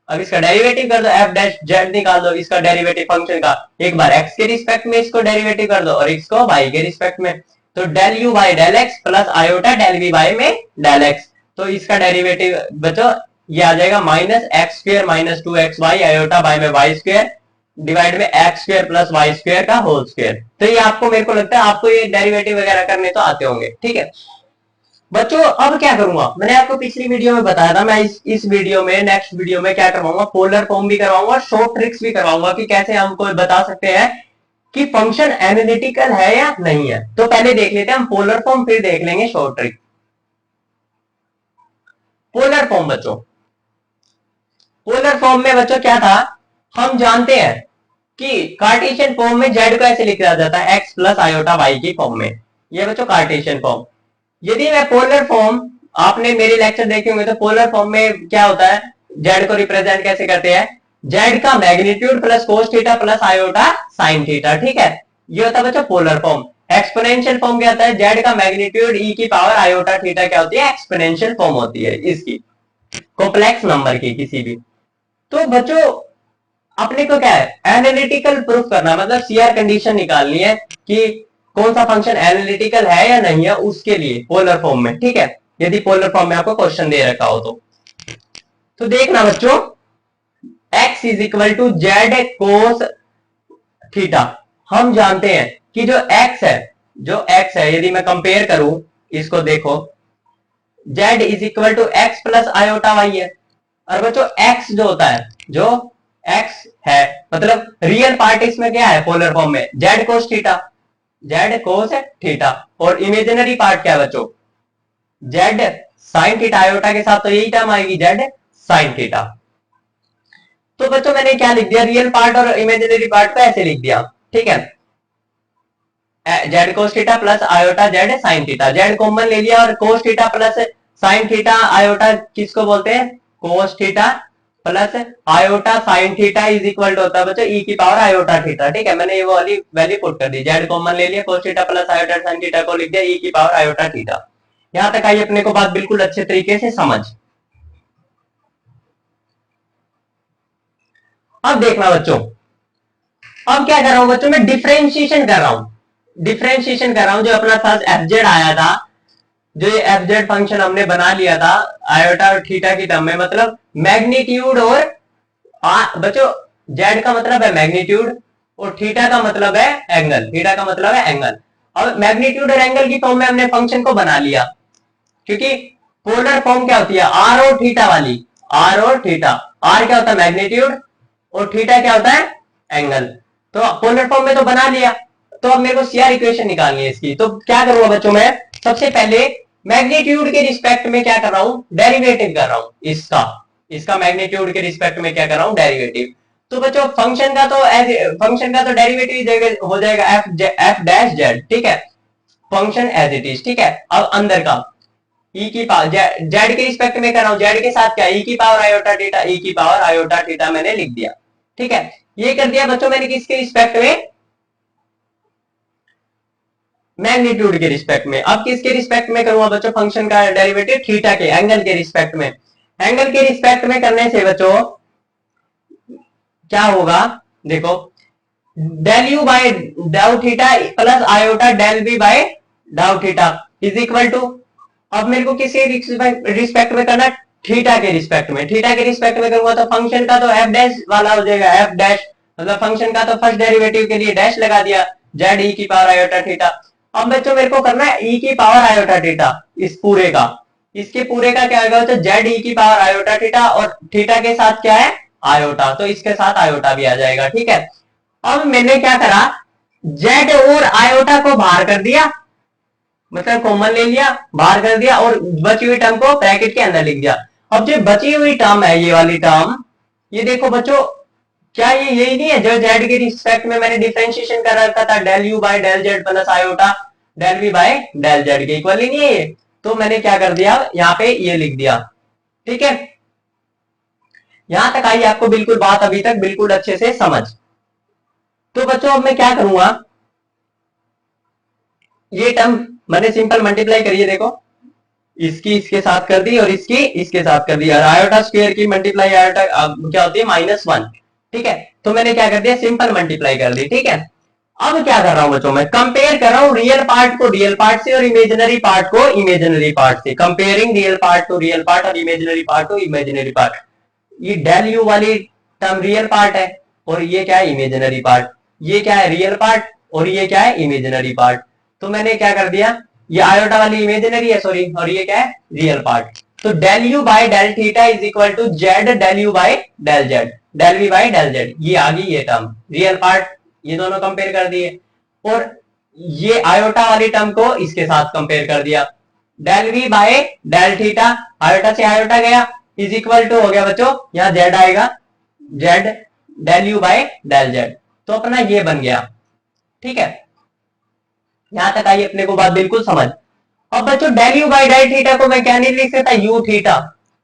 अब इसका डेरिवेटिव कर दो, एफ डैश जेड निकाल दो इसका डेरिवेटिव फंक्शन का, एक बार एक्स के रिस्पेक्ट में इसको डेरिवेटिव कर दो और इसको वाई के रिस्पेक्ट में, तो del u by del x plus iota del v by में डेल एक्स। तो इसका डेरिवेटिव बच्चों ये आ जाएगा minus x square minus 2xy iota by में वाई स्क्वायर डिवाइड में x square plus y square का होल स्क्वायर। तो ये आपको, मेरे को लगता है आपको ये डेरिवेटिव वगैरह करने तो आते होंगे, ठीक है बच्चों। अब क्या करूंगा, मैंने आपको पिछली वीडियो में बताया था, मैं इस वीडियो में, नेक्स्ट वीडियो में क्या करवाऊंगा, पोलर फॉर्म भी करवाऊंगा, शॉर्ट ट्रिक्स भी करवाऊंगा कि कैसे हमको बता सकते हैं कि फंक्शन एनालिटिकल है या नहीं है। तो पहले देख लेते हैं हम पोलर फॉर्म, फिर देख लेंगे शॉर्ट ट्रिक। पोलर फॉर्म बच्चों, पोलर फॉर्म में बच्चों क्या था, हम जानते हैं कि कार्टेशियन फॉर्म में जेड को ऐसे लिखा जाता है एक्स प्लस आयोटा वाई की फॉर्म में, ये बच्चों कार्टेशियन फॉर्म। यदि मैं पोलर फॉर्म, आपने मेरे लेक्चर देखे होंगे तो पोलर फॉर्म में क्या होता है, जेड को रिप्रेजेंट कैसे करते हैं, जेड का magnitude plus cos theta plus iota sine theta, ठीक है, ये होता है बच्चों पोलर फॉर्म। एक्सपोनेंशियल फॉर्म क्या होता है, जेड का मैग्नीट्यूड ई की पावर आयोटा थीटा क्या होती है, एक्सपोनेंशियल फॉर्म होती है इसकी, कॉम्प्लेक्स नंबर की किसी भी। तो बच्चों अपने को क्या है, एनालिटिकल प्रूफ करना, मतलब सीआर कंडीशन निकालनी है कि कौन सा फंक्शन एनालिटिकल है या नहीं है, उसके लिए पोलर फॉर्म में, ठीक है, यदि पोलर फॉर्म में आपको क्वेश्चन दे रखा हो तो देखना बच्चों, x is equal to z cos theta. हम जानते हैं कि जो x है, यदि मैं कंपेयर करूं इसको, देखो z is equal to x plus iota y है। और बच्चों x जो होता है, जो x है, मतलब रियल पार्ट इसमें क्या है पोलर फॉर्म में, z cos theta, z cos theta, और इमेजिनरी पार्ट क्या है बच्चों, z साइन थीटा, आयोटा के साथ तो यही टर्म आएगी z साइन थीटा। तो बच्चों मैंने क्या लिख दिया, रियल पार्ट और इमेजिनरी पार्ट को ऐसे लिख दिया, ठीक है, z cos theta plus iota z sine theta, z common ले लिया और cos theta plus sine theta iota किसको बोलते हैं, cos theta plus iota sine theta is equal to होता है बच्चों ई की पावर आयोटा थीटा, ठीक है, मैंने ये वाली वैल्यू पुट कर दी, जेड कॉमन ले लिया, कोस theta plus iota sine theta को लिख दिया ई की पावर आयोटा थीटा। यहां तक आई अपने को बात बिल्कुल अच्छे तरीके से समझ। अब देखना बच्चों, अब क्या कर रहा हूं बच्चों, मैं डिफरेंशिएशन कर रहा हूं, जो अपना था एफ जेड आया था, जो ये एफ जेड फंक्शन हमने बना लिया था आयोटा और थीटा की टर्म में, मतलब मैग्नीट्यूड और बच्चों जेड का मतलब है मैग्नीट्यूड और थीटा का मतलब है एंगल, अब मैग्नीट्यूड और एंगल की फॉर्म में हमने फंक्शन को बना लिया, क्योंकि पोलर फॉर्म क्या होती है, आर और थीटा वाली, आर क्या होता है मैग्नीट्यूड और थीटा क्या होता है एंगल। तो पोलर फॉर्म में तो बना लिया, तो अब मेरे को सीआर इक्वेशन निकालनी है इसकी, तो क्या करूंगा बच्चों, मैं सबसे पहले मैग्नीट्यूड के रिस्पेक्ट में क्या कर रहा हूं, डेरिवेटिव कर रहा हूं इसका मैग्नीट्यूड के रिस्पेक्ट में क्या कर रहा हूं, डेरिवेटिव। तो बच्चों फंक्शन का तो डेरिवेटिव हो जाएगा एफ डैश जेड, ठीक है, फंक्शन एज इट इज, ठीक है। अब अंदर का ई की पावर जेड के रिस्पेक्ट में कर रहा हूं, जेड के साथ क्या ई की पावर आयोटा थीटा, ई की पावर आयोटा थीटा मैंने लिख दिया, ठीक है, ये कर दिया बच्चों मैंने किसके रिस्पेक्ट में, मैग्नीट्यूड के रिस्पेक्ट में। अब किसके रिस्पेक्ट में करूंगा बच्चों, फंक्शन का डेरिवेटिव थीटा के एंगल के रिस्पेक्ट में, एंगल के रिस्पेक्ट में करने से बच्चों क्या होगा, देखो del u by dow theta plus iota del b by dow theta is equal to, अब मेरे को किसी रिस्पेक्ट में करना, थीटा के रिस्पेक्ट में, करूंगा तो फंक्शन का तो एफ डैश वाला हो जाएगा, एफ डैश मतलब फंक्शन का तो फर्स्ट डेरिवेटिव के लिए डैश लगा दिया, जेड ई की पावर आयोटा थीटा। अब बच्चों मेरे को करना है ई की पावर आयोटा थीटा, इस पूरे का, इसके पूरे का क्या होगा, तो जेड ई की पावर आयोटा थीटा, और थीटा के साथ क्या है आयोटा, तो इसके साथ आयोटा भी आ जाएगा, ठीक है। अब मैंने क्या करा, जेड और आयोटा को बाहर कर दिया, मतलब कॉमन ले लिया, बाहर कर दिया, और बची हुई टर्म को ब्रैकेट के अंदर लिख दिया। अब जो बची हुई टर्म है, ये वाली टर्म, ये देखो बच्चों, क्या ये यही नहीं है जो जेड के रिस्पेक्ट में मैंने डिफरेंशिएशन कर रखा था, del u by del z plus iota del v by del z के इक्वल ही नहीं है ये, तो मैंने क्या कर दिया यहाँ पे ये लिख दिया, ठीक है। यहां तक आई आपको बिल्कुल बात अभी तक बिल्कुल अच्छे से समझ। तो बच्चों अब मैं क्या करूंगा, ये टर्म मैंने सिंपल मल्टीप्लाई करिए, देखो इसकी इसके साथ कर दी और इसकी इसके साथ कर दी, और आयोटा स्क्वायर की मल्टीप्लाई आयोटा क्या होती है -1, ठीक है। तो मैंने क्या कर दिया, सिंपल मल्टीप्लाई कर दी, ठीक है। अब क्या कर रहा हूं बच्चों, मैं कंपेयर कर रहा हूं रियल पार्ट को रियल पार्ट से और इमेजिनरी पार्ट को इमेजिनरी पार्ट से, comparing real part to real part और imaginary part to imaginary part. ये डेल यू वाली टर्म रियल पार्ट है और ये क्या है इमेजिनरी पार्ट, ये क्या है रियल पार्ट और ये क्या है इमेजिनरी पार्ट। तो मैंने क्या कर दिया, ये आयोटा वाली इमेजिनरी है सॉरी, और ये क्या है रियल पार्ट। तो del u by del theta is equal to z del u by del z, del v by del z, ये आ गई ये टर्म रियल पार्ट, ये दोनों कंपेयर कर दिए, और ये आयोटा वाली टर्म को इसके साथ कंपेयर कर दिया, del v by del theta, iota से आयोटा गया, इज इक्वल टू हो गया बच्चों, यहां जेड आएगा, z del u by del z, तो अपना ये बन गया। ठीक है, यहां तक आई अपने को बात बिल्कुल समझ। अब बच्चों del u by del theta को मैं क्या नहीं लिख सकता, यू थीटा,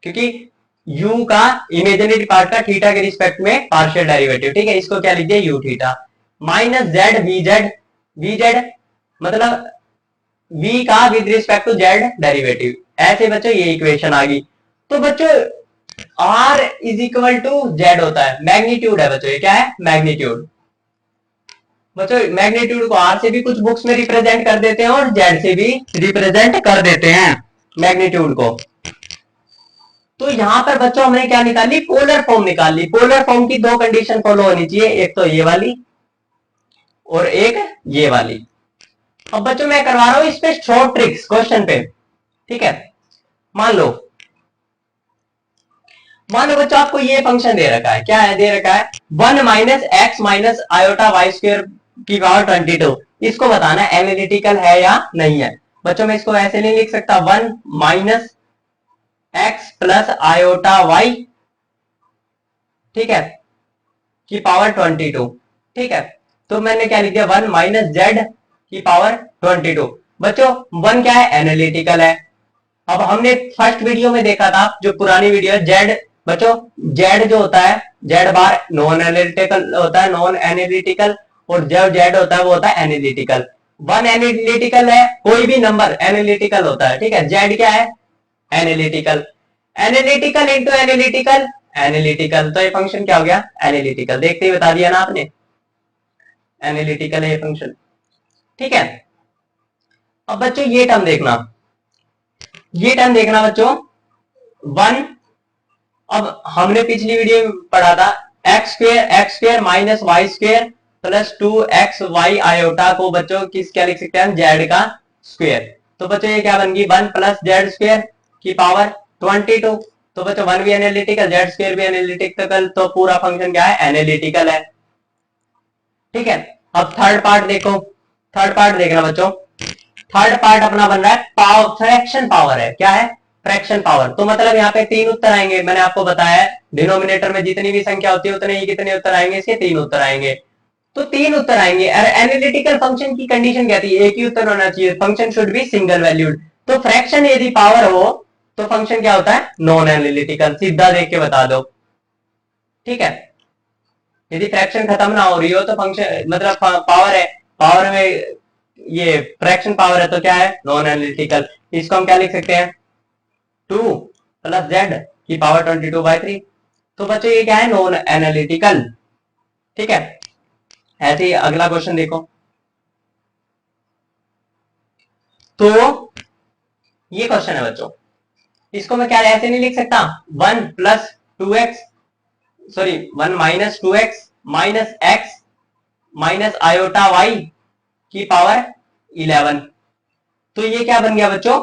क्योंकि यू का इमेजिनरी पार्ट का थीटा के रिस्पेक्ट में पार्शियल डेरिवेटिव। ठीक है, इसको क्या लिख दिया, u theta minus z v z, v z मतलब v का with respect to z derivative. ऐसे बच्चों ये इक्वेशन आ गई। तो बच्चों r is equal to z होता है, मैग्नीट्यूड है बच्चों, ये क्या है, मैग्नीट्यूड। बच्चों मैग्नीट्यूड को r से भी कुछ बुक्स में रिप्रेजेंट कर देते हैं और z से भी रिप्रेजेंट कर देते हैं मैग्नीट्यूड को। तो यहां पर बच्चों हमने क्या निकाली, पोलर फॉर्म निकाल ली। पोलर फॉर्म की दो कंडीशन फॉलो होनी चाहिए, एक तो ये वाली और एक ये वाली। अब बच्चों मैं करवा रहा हूं इस पे शॉर्ट ट्रिक्स क्वेश्चन पे। ठीक है, मान लो बच्चों आपको ये फंक्शन दे रखा है, क्या है दे रखा है, 1 minus x minus iota y square की पावर 22। इसको बताना है एनालिटिकल है या नहीं है। बच्चों मैं इसको ऐसे नहीं लिख सकता, 1 minus x plus iota y, ठीक है, की पावर 22। ठीक है, तो मैंने क्या लिख दिया, 1 माइनस जेड की पावर 22। बच्चों 1 क्या है, एनालिटिकल है। अब हमने फर्स्ट वीडियो में देखा था, जो पुरानी वीडियो है, जेड बच्चों जेड जो होता है, जेड बार नॉन एनालिटिकल होता है, नॉन एनालिटिकल, और जब जेड होता है वो होता है एनालिटिकल। 1 एनालिटिकल है, कोई भी नंबर एनालिटिकल होता है। ठीक है, जेड क्या है, analytical. Analytical into analytical, analytical, तो ये फंक्शन क्या हो गया, एनालिटिकल। देखते ही बता दिया ना आपने, एनालिटिकल है ये फंक्शन। ठीक है, अब बच्चों ये टर्म देखना, ये टर्म देखना बच्चों, 1, अब हमने पिछली वीडियो में पढ़ा था x square minus y square plus 2x y iota को बच्चों किस क्या लिख सकते हैं हम, जेड का स्क्वेयर। तो बच्चों ये क्या बन गई, 1 प्लस जेड स्क्वेयर की पावर 22। तो बच्चों 1 भी एनालिटिकल, जेड स्क्वेयर भी एनालिटिकल, तो पूरा फंक्शन क्या है, एनालिटिकल है। ठीक है, अब थर्ड पार्ट देखो, थर्ड पार्ट देखना बच्चों, थर्ड पार्ट अपना बन रहा है पावर, फ्रैक्शन पावर है, क्या है, फ्रैक्शन पावर। तो मतलब यहाँ पे 3 उत्तर आएंगे, मैंने आपको बताया है डिनोमिनेटर में जितनी भी संख्या होती है उतने ही कितने उत्तर आएंगे, इसके 3 उत्तर आएंगे। तो 3 उत्तर आएंगे। एनालिटिकल फंक्शन की कंडीशन क्या थी, एक ही उत्तर होना चाहिए, function should be single valued. तो फ्रैक्शन यदि पावर हो तो फंक्शन क्या होता है, नॉन एनालिटिकल, सीधा देख के बता दो। ठीक है, यदि फ्रैक्शन खत्म ना हो रही हो तो फंक्शन मतलब पावर है, पावर में ये फ्रैक्शन पावर है तो क्या है, नॉन एनालिटिकल। इसको हम क्या लिख सकते हैं, 2 प्लस जेड की पावर 22/3। तो बच्चों ये क्या है, नॉन एनालिटिकल। ठीक है, ऐसे ही अगला क्वेश्चन देखो, तो ये क्वेश्चन है बच्चों, इसको मैं क्या ऐसे नहीं लिख सकता, 1 plus 2x, sorry 1 minus 2x minus x minus iota y की पावर 11। तो ये क्या बन गया बच्चों,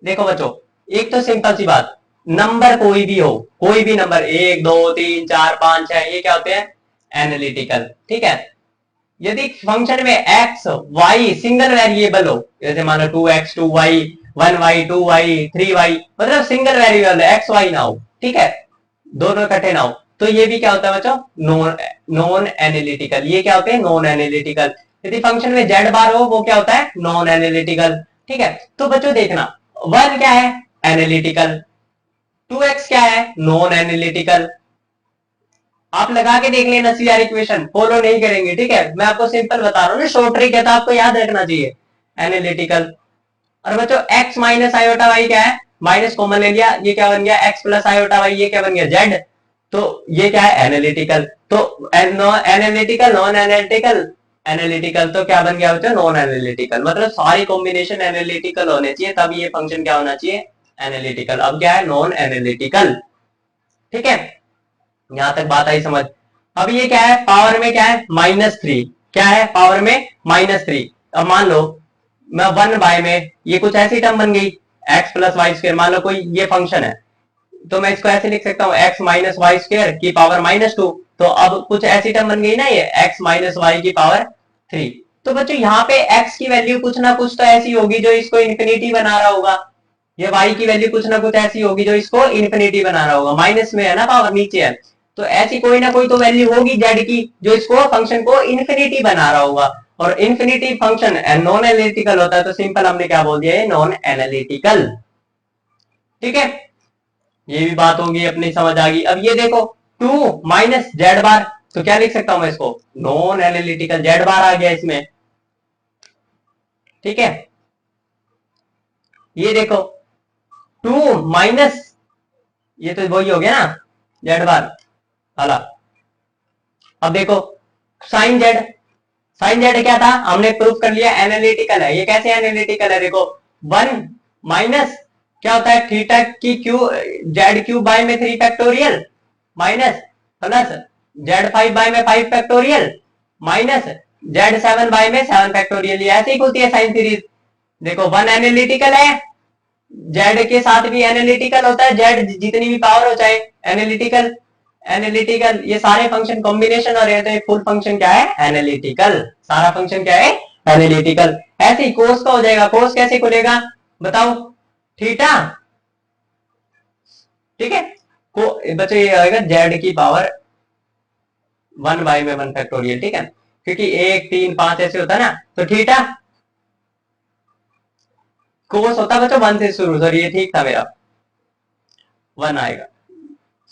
देखो बच्चों एक तो सिंपल सी बात, नंबर कोई भी हो, कोई भी नंबर 1 2 3 4 5 6, ये क्या होते हैं, एनालिटिकल। ठीक है, यदि फंक्शन में x y सिंगल वेरिएबल हो, जैसे मानो 2x 2y 1y 2y 3y, मतलब सिंगल वेरिएबल है, x y ना हो, ठीक है, दोनों इकट्ठे ना हो, तो ये भी क्या होता है बच्चों, नॉन एनालिटिकल। ये क्या होते हैं, नॉन एनालिटिकल। यदि फंक्शन में z बार हो वो क्या होता है, नॉन एनालिटिकल। ठीक है, तो बच्चों देखना 1 क्या है, एनालिटिकल, 2x क्या है, नॉन एनालिटिकल। आप लगा के देख लेना सीआर इक्वेशन, फॉलो नहीं करेंगे। ठीक है, मैं आपको सिंपल बता रहा हूँ ना, शॉर्ट ट्रिक है तो आपको याद रखना चाहिए, एनालिटिकल। और बच्चों x माइनस आयोटा वाई क्या है, माइनस कॉमन ले लिया, ये क्या बन गया, x प्लस आयोटा वाई, ये क्या बन गया, z। तो ये क्या है, एनालिटिकल। तो एनालिटिकल नॉन एनालिटिकल, एनालिटिकल, तो क्या बन गया बच्चों, नॉन एनालिटिकल। मतलब सारी कॉम्बिनेशन एनालिटिकल होने चाहिए, तब ये फंक्शन क्या होना चाहिए, एनालिटिकल। अब क्या है, नॉन एनालिटिकल। ठीक है, यहां तक बात आई समझ। अब ये क्या है, पावर में क्या है, -3, क्या है, पावर में -3। अब मान लो मैं 1 बाय में ये कुछ ऐसी टर्म बन गई, x प्लस वाई स्क्र, मान लो कोई ये फंक्शन है, तो मैं इसको ऐसे लिख सकता हूँ, x माइनस वाई स्क्र की पावर -2। तो अब कुछ ऐसी टर्म बन गई ना, ये x माइनस वाई की पावर 3। तो बच्चों यहाँ पे x की वैल्यू कुछ ना कुछ तो ऐसी होगी जो इसको इंफिनिटी बना रहा होगा। ये y की वैल्यू कुछ ना कुछ ऐसी होगी जो इसको इन्फिनिटी बना रहा होगा, माइनस में है ना पावर, नीचे है, तो ऐसी कोई ना कोई तो वैल्यू होगी z की जो इसको फंक्शन को इन्फिनिटी बना रहा होगा। और इन्फिनिटी फंक्शन नॉन एनालिटिकल होता है, तो सिंपल हमने क्या बोल दिया है, नॉन एनालिटिकल। ठीक है, ये भी बात होगी अपनी, समझ आ गई। अब ये देखो 2 माइनस जेड बार, तो क्या लिख सकता हूं मैं इसको, नॉन एनालिटिकल, जेड बार आ गया इसमें। ठीक है, ये देखो 2 माइनस, ये तो वही हो गया ना जेड बार वाला। अब देखो साइन जेड, साइन जेड क्या था, हमने प्रूफ कर लिया एनालिटिकल है। ये कैसे एनालिटिकल है, देखो 1 माइनस क्या होता है, थीटा की क्यू, जेड क्यू बाय में 3 factorial, minus plus z 5 by में 5 फैक्टोरियल, माइनस जेड 7 बाय में 7 फैक्टोरियल। ये ऐसे ही होती है साइन सीरीज। देखो 1 एनालिटिकल है, जेड के साथ भी एनालिटिकल होता है, जेड जितनी भी पावर हो चाहे एनालिटिकल, एनालिटिकल ये सारे फंक्शन कॉम्बिनेशन हो रहे हैं, तो ये फुल फंक्शन क्या है, एनालिटिकल। सारा फंक्शन क्या है, एनालिटिकल। ऐसे ही कोस का हो जाएगा, कोस कैसे खुलेगा बताओ, थीटा, ठीक है, को बच्चों ये आएगा जेड की पावर 1 बाय में 1 फैक्टोरियल, ठीक है, क्योंकि 1 3 5 ऐसे होता है ना, तो थीटा कोस होता है बच्चों 1 से शुरू, सॉरी ये ठीक था मेरा, 1 आएगा,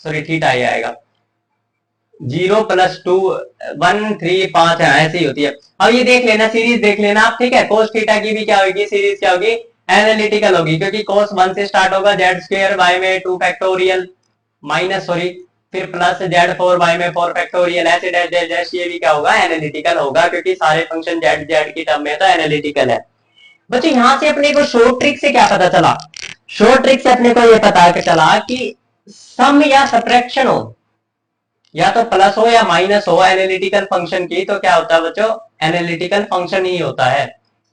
सॉरी थीटा ये आएगा 0 प्लस 2 1 3 5 ऐसी ही होती है। अब ये देख लेना, सीरीज देख लेना आप, ठीक है, कोस थीटा की भी क्या होगी, सीरीज क्या होगी, एनालिटिकल होगी, क्योंकि कोस 1 से स्टार्ट होगा, जेड स्क्वायर बाय में 2 फैक्टोरियल, माइनस सॉरी फिर प्लस जेड 4 बाय में 4 फैक्टोरियल, ऐसे डैश डैश डैश, ये भी क्या होगा, एनालिटिकल होगा, क्योंकि सारे फंक्शन जेड जेड की टर्म में तो एनालिटिकल है। बच्चों यहां से अपने को शॉर्ट ट्रिक से क्या पता चला, शॉर्ट ट्रिक से अपने को ये पता चला कि सम या सब्ट्रैक्शन हो, या तो प्लस हो या माइनस हो एनालिटिकल फंक्शन की, तो क्या होता है बच्चों, एनालिटिकल फंक्शन ही होता है।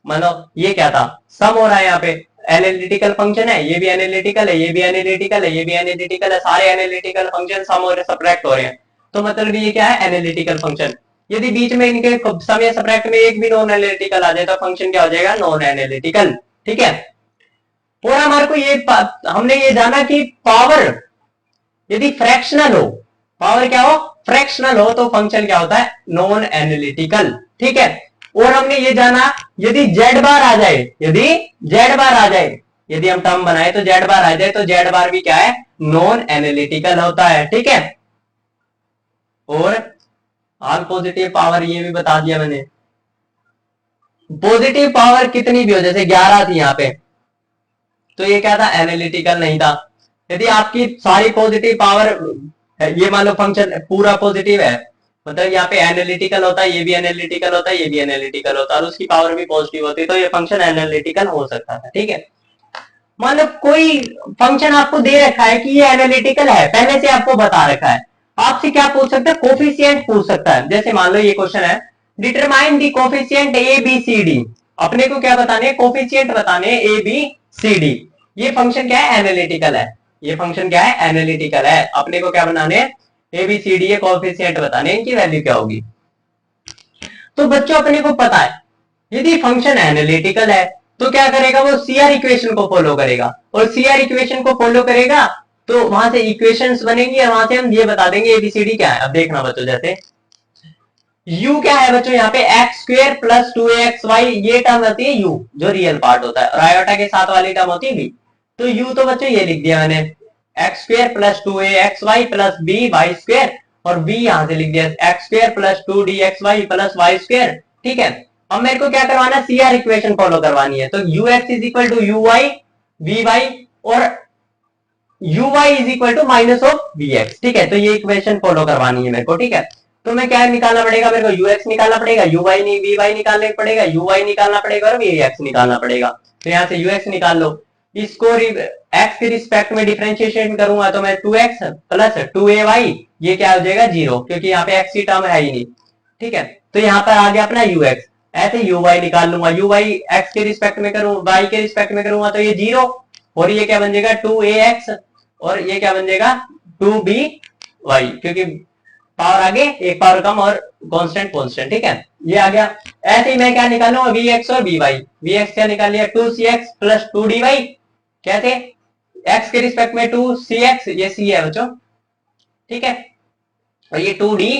मतलब ये क्या था, सम हो रहा है यहाँ पे, एनालिटिकल फंक्शन है, ये भी एनालिटिकल है, ये भी एनालिटिकल है, ये भी एनालिटिकल है, सारे एनालिटिकल फंक्शन सम और सब्ट्रैक्ट हो रहे हैं, तो मतलब ये क्या है, एनालिटिकल फंक्शन। यदि बीच में इनके सम या सब्ट्रैक्ट में एक भी नॉन एनालिटिकल आ जाए तो फंक्शन क्या हो जाएगा, नॉन एनालिटिकल। ठीक है, और हमारे को ये हमने ये जाना कि पावर यदि फ्रैक्शनल हो, पावर क्या हो, फ्रैक्शनल हो, तो फंक्शन क्या होता है, नॉन एनालिटिकल। ठीक है, और हमने ये जाना यदि जेड बार आ जाए, यदि जेड बार आ जाए, यदि हम टर्म बनाए तो जेड बार आ जाए, तो जेड बार भी क्या है, नॉन एनालिटिकल होता है। ठीक है, और ऑल पॉजिटिव पावर ये भी बता दिया मैंने, पॉजिटिव पावर कितनी भी हो, जैसे 11 थी यहाँ पे, तो ये क्या था, एनालिटिकल नहीं था। यदि आपकी सारी पॉजिटिव पावर, ये मान लो फंक्शन पूरा पॉजिटिव है, मतलब यहाँ पे एनालिटिकल होता है, ये भी एनालिटिकल होता है, ये भी एनालिटिकल होता है, और उसकी पावर भी पॉजिटिव होती है, तो ये फंक्शन एनालिटिकल हो सकता था। ठीक है, मतलब कोई फंक्शन आपको दे रखा है कि ये एनालिटिकल है, पहले से आपको बता रखा है, आपसे क्या पूछ सकता है, कोफिशिएंट पूछ सकता है। जैसे मान लो ये क्वेश्चन है, determine the coefficient A B C D, अपने को क्या बताने, कोफिशिएंट बताने ए बी सी डी। ये फंक्शन क्या है, एनालिटिकल है, ये फंक्शन क्या है, एनालिटिकल है, अपने को क्या बनाने, ए बी सी डी ये कोफिशिएंट बताने, इनकी वैल्यू क्या होगी। तो बच्चों अपने को पता है यदि फंक्शन एनालिटिकल है तो क्या करेगा, वो सीआर इक्वेशन को फॉलो करेगा, और सीआर इक्वेशन को फॉलो करेगा तो वहां से इक्वेशंस बनेंगी, और वहां से हम ये बता देंगे एबीसीडी क्या है। अब देखना बच्चों, जैसे u क्या है बच्चों, यहाँ पे एक्स स्क्वेयर प्लस 2axy, ये टर्म होती है u जो रियल पार्ट होता है, और आयोटा के साथ वाली टर्म होती है b। तो u तो बच्चों ये लिख दिया मैंने, x square plus 2axy plus b y square, और b यहां से लिख दिया x square plus 2dxy plus y square. ठीक है, अब मेरे को क्या करवाना है, सीआर इक्वेशन फॉलो करवानी है, तो ux is equal to u y v y, और uy is equal to minus of vx। ठीक है, तो ये इक्वेशन फॉलो करवानी है मेरे को। ठीक है, तो मैं क्या निकालना पड़ेगा, मेरे को ux निकालना पड़ेगा, uy नहीं vy निकालना पड़ेगा, uy निकालना पड़ेगा, और vx निकालना पड़ेगा। तो यहाँ से ux निकाल लो, इसको x के रिस्पेक्ट में डिफरेंशिएशन करूंगा तो मैं 2x प्लस 2ay, ये क्या हो जाएगा 0, क्योंकि यहाँ पे x की टर्म है ही नहीं। ठीक है, तो यहाँ पर आ गया अपना ux, ऐसे uy निकाल लूंगा, uy x के रिस्पेक्ट में करूँ, y के रिस्पेक्ट में करूंगा तो ये 0, और ये क्या बन जाएगा 2ax, और ये क्या बन जाएगा 2by, क्योंकि पावर आगे एक पावर कम और कांस्टेंट कांस्टेंट। ठीक है, ये आ गया। ऐसे ही मैं क्या निकालूंगा, vx और by, vx क्या निकाल लिया 2cx प्लस 2dy, कैसे, x के रिस्पेक्ट में 2cx, ये c है बच्चों, ठीक है, और ये 2dy,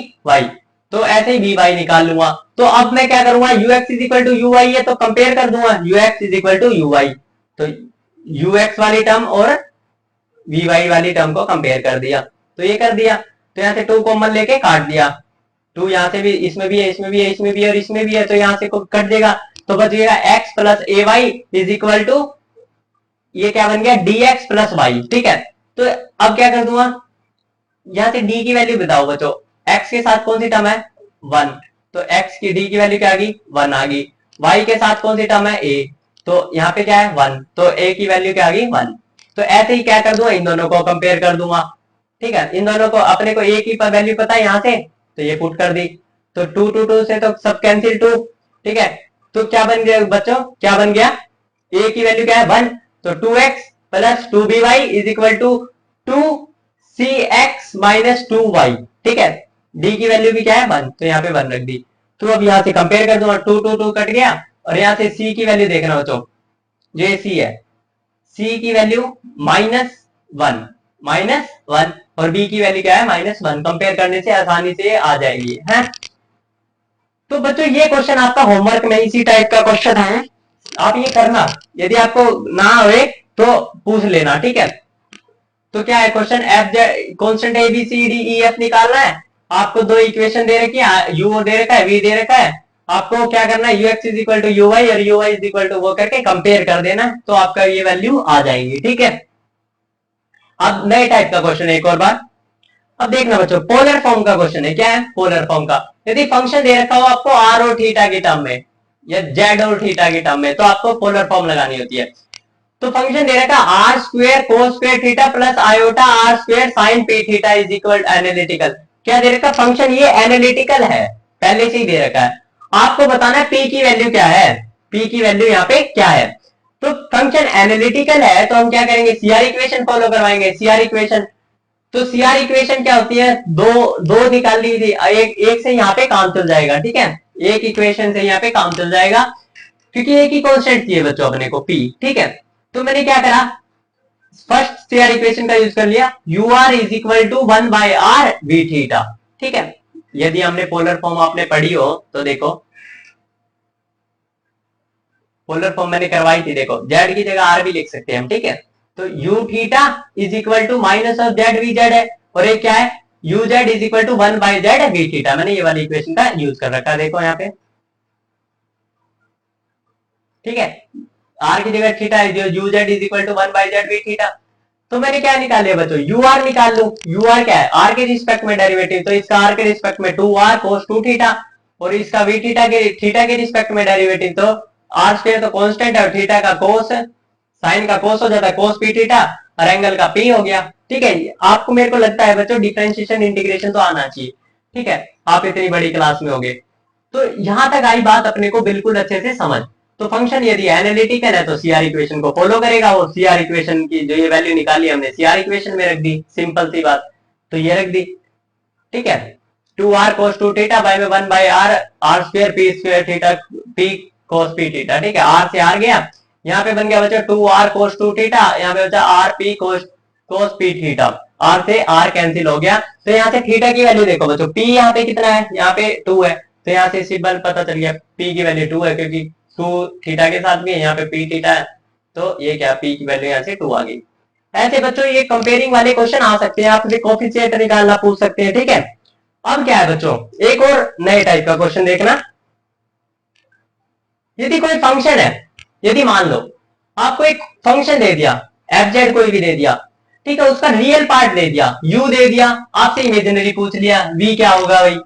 तो ऐसे ही बी वाई निकाल लूंगा। तो अब मैं क्या करूंगा, ux is equal to u y है तो कंपेयर कर दूंगा, ux is equal to u y, तो ux वाली टर्म और vy वाली टर्म को कंपेयर कर दिया, तो ये कर दिया, तो यहाँ से 2 कॉमन लेके काट दिया, 2 यहाँ से भी, इसमें भी है, इसमें भी है, इसमें भी है और इसमें भी है, तो यहाँ से कट देगा, तो बचेगा x plus a y is equal to, ये क्या बन गया, dx प्लस वाई, ठीक है। तो अब क्या कर दूंगा, यहां से d की वैल्यू बताओ बच्चों, x के साथ कौन सी टर्म है 1, तो x की d की वैल्यू क्या आ गई 1 आ गई, y के साथ कौन सी टर्म है a, तो यहाँ पे क्या है 1, तो a की वैल्यू क्या आ गई 1। तो ऐसे ही क्या कर दूंगा, इन दोनों को कंपेयर कर दूंगा, ठीक है, इन दोनों को, अपने को a की वैल्यू पता है यहाँ से, तो ये पुट कर दी, तो 2 से तो सब कैंसिल 2, ठीक है, तो क्या बन गया बच्चों, क्या बन गया, a की वैल्यू क्या है 1, तो 2x plus 2by is equal to 2cx minus 2y, ठीक है, d की वैल्यू भी क्या है 1, तो यहाँ पे 1 रख दी। तो अब यहाँ से कंपेयर कर दूंगा, 2 कट गया, और यहाँ से c की वैल्यू देखना बच्चों, जो c है, c की वैल्यू -1 और b की वैल्यू क्या है -1, कंपेयर करने से आसानी से आ जाएगी है। तो बच्चों ये क्वेश्चन आपका होमवर्क में इसी टाइप का क्वेश्चन है, आप ये करना, यदि आपको ना आए तो पूछ लेना, ठीक है। तो क्या है question, F constant A B C D E F निकालना है, आपको 2 इक्वेशन दे रखी है, यू दे रखा है, वी दे रखा है, आपको क्या करना है, ux is equal to u y और u y is equal to वो करके कंपेयर कर देना, तो आपका ये वैल्यू आ जाएंगी, ठीक है। अब नए टाइप का क्वेश्चन एक और बार, अब देखना बच्चों, पोलर फॉर्म का क्वेश्चन है, क्या है पोलर फॉर्म का, यदि फंक्शन दे रखा हो आपको आर और थीटा की टर्म में या जेड और थीटा की टर्म में, तो आपको पोलर फॉर्म लगानी होती है। तो फंक्शन दे रखा r square cos square theta plus iota r square sine p theta is equal analytical, क्या दे रखा फंक्शन, ये एनालिटिकल है, पहले से ही दे रखा है, आपको बताना है पी की वैल्यू क्या है, पी की वैल्यू यहाँ पे क्या है। तो फंक्शन एनालिटिकल है तो हम क्या करेंगे, सीआर इक्वेशन फॉलो करवाएंगे, सीआर इक्वेशन, तो सीआर इक्वेशन क्या होती है, दो निकाल ली थी, एक से यहाँ पे काम चल जाएगा, ठीक है, एक इक्वेशन से यहाँ पे काम चल जाएगा, क्योंकि एक ही कॉन्स्टेंट चाहिए बच्चों अपने को पी, ठीक है। तो मैंने क्या करा, फर्स्ट सीआर इक्वेशन का यूज कर लिया, u r is equal to 1/r v theta, ठीक है। यदि हमने पोलर फॉर्म आपने पढ़ी हो तो देखो, पोलर फॉर्म मैंने करवाई थी, देखो जेड की जगह आर भी लिख सकते हैं हम, ठीक है। तो u theta is equal to minus of z v z है, और एक क्या है, u z is equal to 1/z v theta, मैंने ये वाली इक्वेशन का यूज कर रखा है, देखो यहाँ पे, ठीक है, आर की जगह थीटा है, u z is equal to 1/z v theta. तो मैंने क्या निकाल लिया बच्चों, यू आर निकाल लू, यू आर क्या है, आर के रिस्पेक्ट में डेरिवेटिव, तो इसका आर के रिस्पेक्ट में 2r cos 2 थीटा, और इसका वी थीटा के रिस्पेक्ट में डेरिवेटिव, तो आर स्क्वायर तो कांस्टेंट है और थीटा का कोस, साइन का कोस हो जाता है कोस पी थीटा, और एंगल का पी हो गया, ठीक है। आपको मेरे को लगता है बच्चों डिफरेंशिएशन इंटीग्रेशन तो आना चाहिए, ठीक है, आप इतनी बड़ी क्लास में होगे, तो यहां तक आई बात अपने को बिल्कुल अच्छे से समझ। तो फंक्शन यदि एनालिटिकल है तो सीआर इक्वेशन को फॉलो करेगा, वो सीआर इक्वेशन की जो ये वैल्यू निकाली हमने सीआर इक्वेशन में रख दी, सिंपल सी बात, तो ये रख दी, ठीक है, 2r cos 2 थीटा बाय में 1/r r square p square theta p cos p theta, ठीक है, r से r गया, यहाँ पे बन गया बच्चा 2r cos 2 थीटा, यहाँ पे बचा r p cos p theta, r से r कैंसिल हो गया, तो यहाँ से थीटा की वैल्यू देखो बच्चों, p यहाँ पे कितना है, यहाँ पे 2 है, तो यहाँ से सिंपल पता चल गया p की वैल्यू 2 है, क्योंकि 2 थीटा के साथ भी है, यहाँ पे p थीटा है, तो ये क्या p की वैल्यू यहाँ से 2 आ गई। ऐसे बच्चों ये कंपेयरिंग वाले क्वेश्चन आ सकते हैं, आपसे कोफिशिएंट निकालना पूछ सकते हैं, ठीक है। अब क्या है बच्चों, एक और नए टाइप का क्वेश्चन देखना, यदि कोई फंक्शन है, यदि मान लो आपको एक फंक्शन दे दिया, एफ जेड कोई भी दे दिया, ठीक है, उसका रियल पार्ट दे दिया, u दे दिया, आपसे इमेजिनरी पूछ लिया v क्या होगा भाई,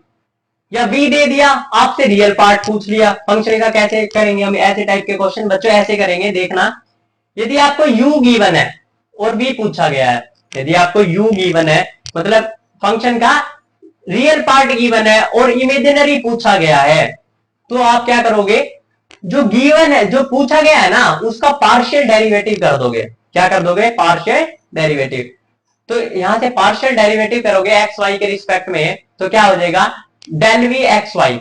या v दे दिया आपसे रियल पार्ट पूछ लिया, फंक्शन का कैसे करेंगे हम, ऐसे टाइप के क्वेश्चन बच्चों ऐसे करेंगे, देखना, यदि आपको u गिवन है और v पूछा गया है, यदि आपको u गिवन है मतलब फंक्शन का रियल पार्ट गिवन है और इमेजिनरी पूछा गया है, तो आप क्या करोगे, जो गिवन है जो पूछा गया है ना उसका पार्शियल डेरिवेटिव कर दोगे, क्या कर दोगे, पार्शियल डेरिवेटिव। तो यहां से पार्शियल डेरिवेटिव करोगे एक्स वाई के रिस्पेक्ट में, तो क्या हो जाएगा, डेल वी एक्स वाई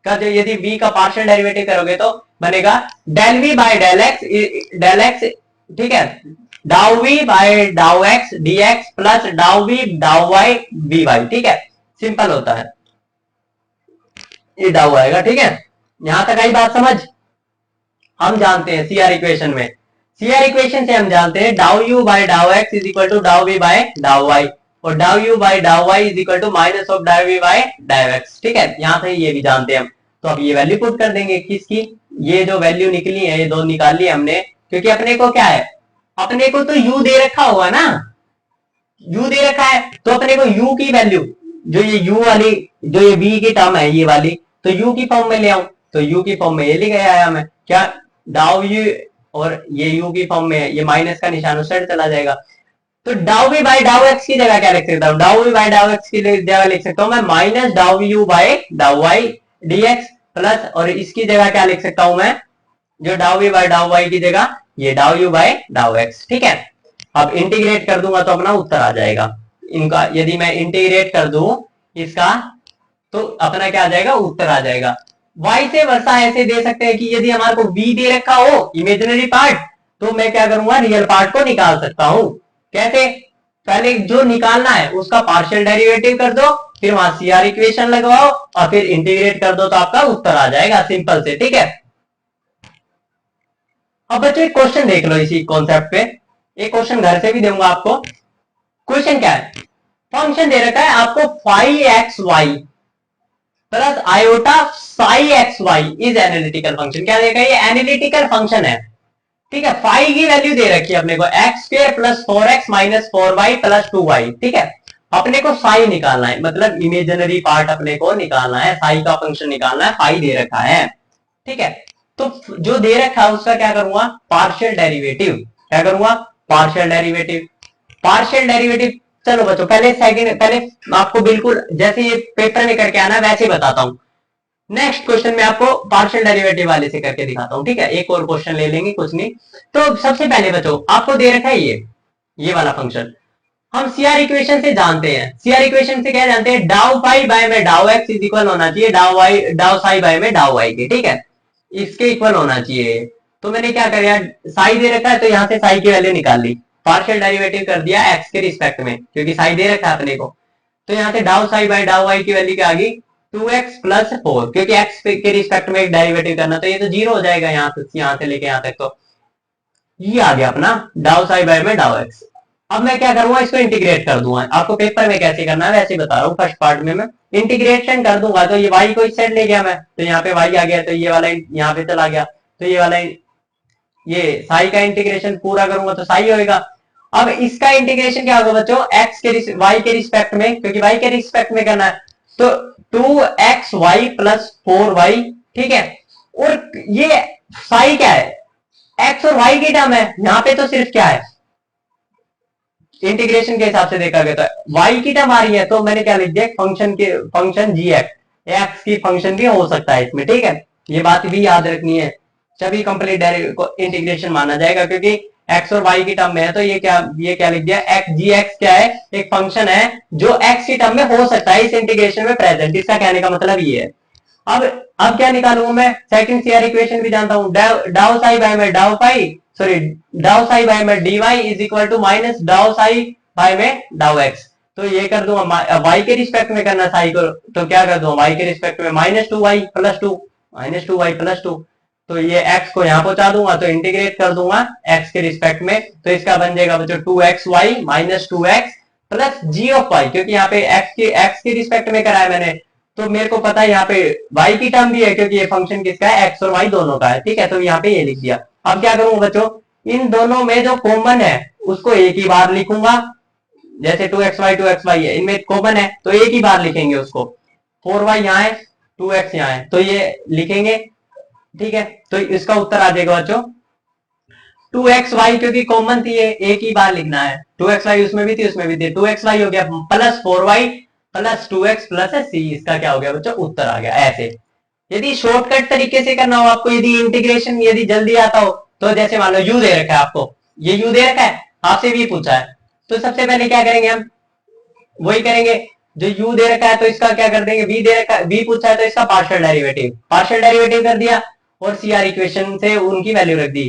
का, जो यदि v का पार्शियल डेरिवेटिव करोगे तो बनेगा del v by del x ठीक है, dow v by dow x d x plus dow v dow y v y. ठीक है, सिंपल होता है, ये डाउ आएगा। ठीक है, यहां तक आई बात समझ। हम जानते हैं सीआर इक्वेशन में, सीआर इक्वेशन से हम जानते हैं dow u by dow x is equal to dow v by dow y, और dow u by dow y is equal to minus of dow v by dow x. ठीक है, यहां से ये भी जानते हैं हम। तो अब ये वैल्यू पुट कर देंगे किसकी, ये जो वैल्यू निकली है ये दो निकाल ली हमने, क्योंकि अपने को क्या है, अपने को तो u दे रखा होगा ना, u दे रखा है, तो अपने को u की वैल्यू, जो ये u वाली, जो ये v की टर्म है ये वाली, तो u की फॉर्म में ले आऊं, तो u की फॉर्म में ये ले आया मैं क्या, डाउ u, और ये u की फॉर्म में ये माइनस का निशान उस साइड चला जाएगा। तो डाउ v बाय डाउ x की जगह क्या लिख सकता हूँ, डाउ v बाय डाउ x की जगह लिख सकता हूँ मैं माइनस डाउ u बाय डाउ y dx प्लस, और इसकी जगह क्या लिख सकता हूं मैं, जो डाउ v बाय डाउ y की जगह ये डाउ u बाय डाउ x। ठीक है, अब इंटीग्रेट कर दूंगा तो अपना उत्तर आ जाएगा इनका, यदि मैं इंटीग्रेट कर दूं इसका तो अपना क्या आ जाएगा, उत्तर आ जाएगा। y से वर्षा ऐसे दे सकते हैं कि यदि हमारे को v दे रखा हो इमेजिनरी पार्ट, तो मैं क्या करूंगा, रियल पार्ट को निकाल सकता हूं। कैसे, पहले जो निकालना है उसका पार्शियल डेरिवेटिव कर दो, फिर वहां सीआर इक्वेशन लगवाओ और फिर इंटीग्रेट कर दो तो आपका उत्तर आ जाएगा, सिंपल से। ठीक है, अब बच्चों एक क्वेश्चन देख लो इसी कॉन्सेप्ट पे, एक क्वेश्चन घर से भी दूंगा आपको। क्वेश्चन क्या है, फंक्शन दे रखा है आपको phi x y plus iota psi x y is analytical function. क्या देखा, ये एनालिटिकल फंक्शन है। ठीक है, फाई की वैल्यू दे रखी है अपने को x square plus 4x minus 4y plus 2y। ठीक है, अपने को साई निकालना है, मतलब इमेजिनरी पार्ट अपने को निकालना है, साई का फंक्शन निकालना है, फाई दे रखा है। ठीक है, तो जो दे रखा है उसका क्या करूंगा, पार्शियल डेरिवेटिव। क्या करूंगा, पार्शियल डेरिवेटिव। पार्शियल डेरिवेटिव, चलो बच्चों पहले सेकंड, पहले आपको बिल्कुल जैसे ये पेपर में करके आना वैसे बताता हूं। नेक्स्ट क्वेश्चन में आपको पार्शियल डेरिवेटिव वाले से करके दिखाता हूं। ठीक है, एक और क्वेश्चन ले लेंगे, कुछ नहीं। तो सबसे पहले बच्चों आपको दे रखा है ये वाला फंक्शन, हम सीआर इक्वेशन से जानते हैं। सीआर इक्वेशन से क्या जानते हैं, डाउ फाई बाय में डाउ एक्स इज इक्वल होना चाहिए डाउ वाई डाउ साई बाय में डाउ वाई के। ठीक है, इसके इक्वल होना चाहिए। तो मैंने क्या किया, साई दे रखा है तो यहां से साई की वैल्यू निकाल ली, पार्शियल डेरिवेटिव कर दिया एक्स के रिस्पेक्ट में, क्योंकि साई दे रखा है अपने को। तो यहाँ से डाउ साई बाय डाउ वाई की वैल्यू क्या आ गई, 2x प्लस 4, क्योंकि x के रिस्पेक्ट में एक डेरिवेटिव करना, तो ये तो जीरो हो जाएगा यहाँ से लेके यहाँ तक। तो ये आ गया अपना डाउ साई बाय में डाउ एक्स। अब मैं क्या करूंगा, इसको इंटीग्रेट कर दूंगा। आपको पेपर में कैसे करना है वैसे बता रहा हूँ, फर्स्ट पार्ट में मैं इंटीग्रेशन कर दूंगा। तो ये y को इस साइड ले गया मैं, तो यहाँ पे y आ गया, तो ये वाला यहाँ पे चला गया, तो ये वाला ये साई का इंटीग्रेशन पूरा करूंगा तो साई होगा। अब इसका इंटीग्रेशन क्या होगा बच्चों, x के y के रिस्पेक्ट में, क्योंकि y के रिस्पेक्ट में करना है, तो 2xy प्लस 4y। ठीक है, और ये साई क्या है, x और y की टर्म है, यहाँ पे तो सिर्फ क्या है, इंटीग्रेशन के हिसाब से देखा गया तो y की टर्म आ रही है, तो मैंने क्या लिख दिया, फंक्शन जी एक्स की फंक्शन भी हो सकता है इसमें। ठीक है, ये बात भी याद रखनी है, सभी कंप्लीट इंटीग्रेशन माना जाएगा, क्योंकि x और y की टर्म में है। तो ये क्या लिख दिया, एक्स जी एक्स क्या है, एक फंक्शन है जो x की टर्म में हो सकता है इस इंटीग्रेशन में प्रेजेंट। इसका कहने का मतलब ये है। अब क्या निकालूंगा मैं, सेकंड सीआर इक्वेशन भी जानता हूं, डाउ साई बाय में डाउ phi, sorry dow psi by में dy is equal to minus dow psi by में डाउ x। तो ये कर दूंगा, y के रिस्पेक्ट में करना साई को, तो क्या कर दूंगा, y के रिस्पेक्ट में minus 2y plus 2, minus 2y plus 2। तो ये x को यहां पहुंचा दूंगा, तो इंटीग्रेट कर दूंगा x के रिस्पेक्ट में, तो इसका बन जाएगा बच्चों 2xy minus 2x plus g of y, क्योंकि यहाँ पे x के रिस्पेक्ट में करा है मैंने, तो मेरे को पता है यहाँ पे y की टर्म भी है, क्योंकि ये फंक्शन किसका है, x और y दोनों का है। ठीक है, तो यहाँ पे ये लिख दिया। अब क्या करूंगा बच्चों, इन दोनों में जो कॉमन है उसको एक ही बार लिखूंगा, जैसे 2xy है, इनमें कॉमन है तो एक ही बार लिखेंगे उसको, 4y यहाँ है 2x यहाँ है, तो ये लिखेंगे। ठीक है, तो इसका उत्तर आ जाएगा बच्चों 2xy, क्योंकि कॉमन थी ये, एक ही बार लिखना है। 2xy उसमें भी थी उसमें भी थी, 2xy हो गया plus 4y plus 2x plus c, इसका क्या हो गया बच्चों, उत्तर आ गया। ऐसे यदि शॉर्टकट तरीके से करना हो आपको, यदि इंटीग्रेशन यदि जल्दी आता हो, तो जैसे मान लो u दे रखा है आपको, ये u दे रखा है, आपसे भी पूछा है, तो सबसे पहले क्या करेंगे हम, वही करेंगे जो u दे रखा है, तो इसका क्या कर देंगे, v दे रखा है, v पूछा है तो इसका पार्शियल डेरिवेटिव कर दिया, और सीआर इक्वेशन से उनकी वैल्यू रख दी।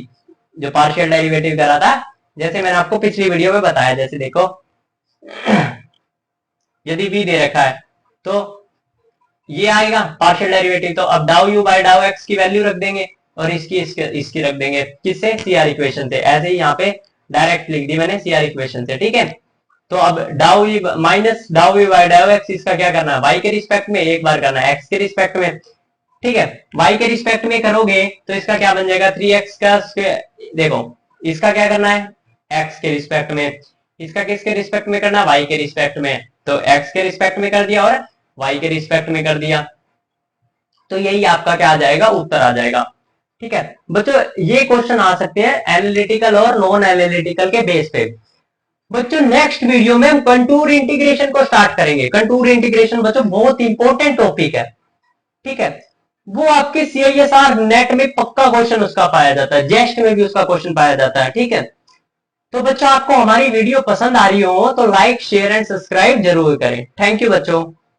जो पार्शियल डेरिवेटिव करा था, जैसे मैंने आपको पिछली वीडियो में बताया, जैसे देखो यदि v दे रखा है तो ये आएगा पार्शियल डेरिवेटिव, तो अब डाउ यू बाय डाउ एक्स की वैल्यू रख देंगे और इसकी रख देंगे किससे, सीआर इक्वेशन से। ऐसे ही यहाँ पे डायरेक्ट लिख दी मैंने सीआर इक्वेशन से, ठीक है। तो अब डाउ ई माइनस डाउ ई बाय डाउ एक्स, इसका क्या करना है, वाई के रिस्पेक्ट में एक बार करना है, एक्स के रिस्पेक्ट में, ठीक है। वाई के रिस्पेक्ट में करोगे तो इसका क्या बन जाएगा, 3x का देखो इसका क्या करना है, x के रिस्पेक्ट में, इसका किसके रिस्पेक्ट में करना है, y के रिस्पेक्ट में, तो x के रिस्पेक्ट में कर दिया और y के रिस्पेक्ट में कर दिया, तो यही आपका क्या आ जाएगा, उत्तर आ जाएगा, ठीक है। बच्चों ये क्वेश्चन आ सकते हैं एनालिटिकल और नॉन एनालिटिकल के बेस पे। बच्चों नेक्स्ट वीडियो में हम कंटूर इंटीग्रेशन को स्टार्ट करेंगे। कंटूर इंटीग्रेशन बच्चों बहुत इंपॉर्टेंट टॉपिक है, ठीक है। वो आपके सीआईएसआर नेट में पक्का क्वेश्चन उसका पाया जाता है, जेस्ट में भी उसका क्वेश्चन पाया जाता है, ठीक है। तो बच्चों आपको हमारी वीडियो पसंद आ रही हो तो लाइक शेयर एंड सब्सक्राइब जरूर करें। थैंक यू बच्चों।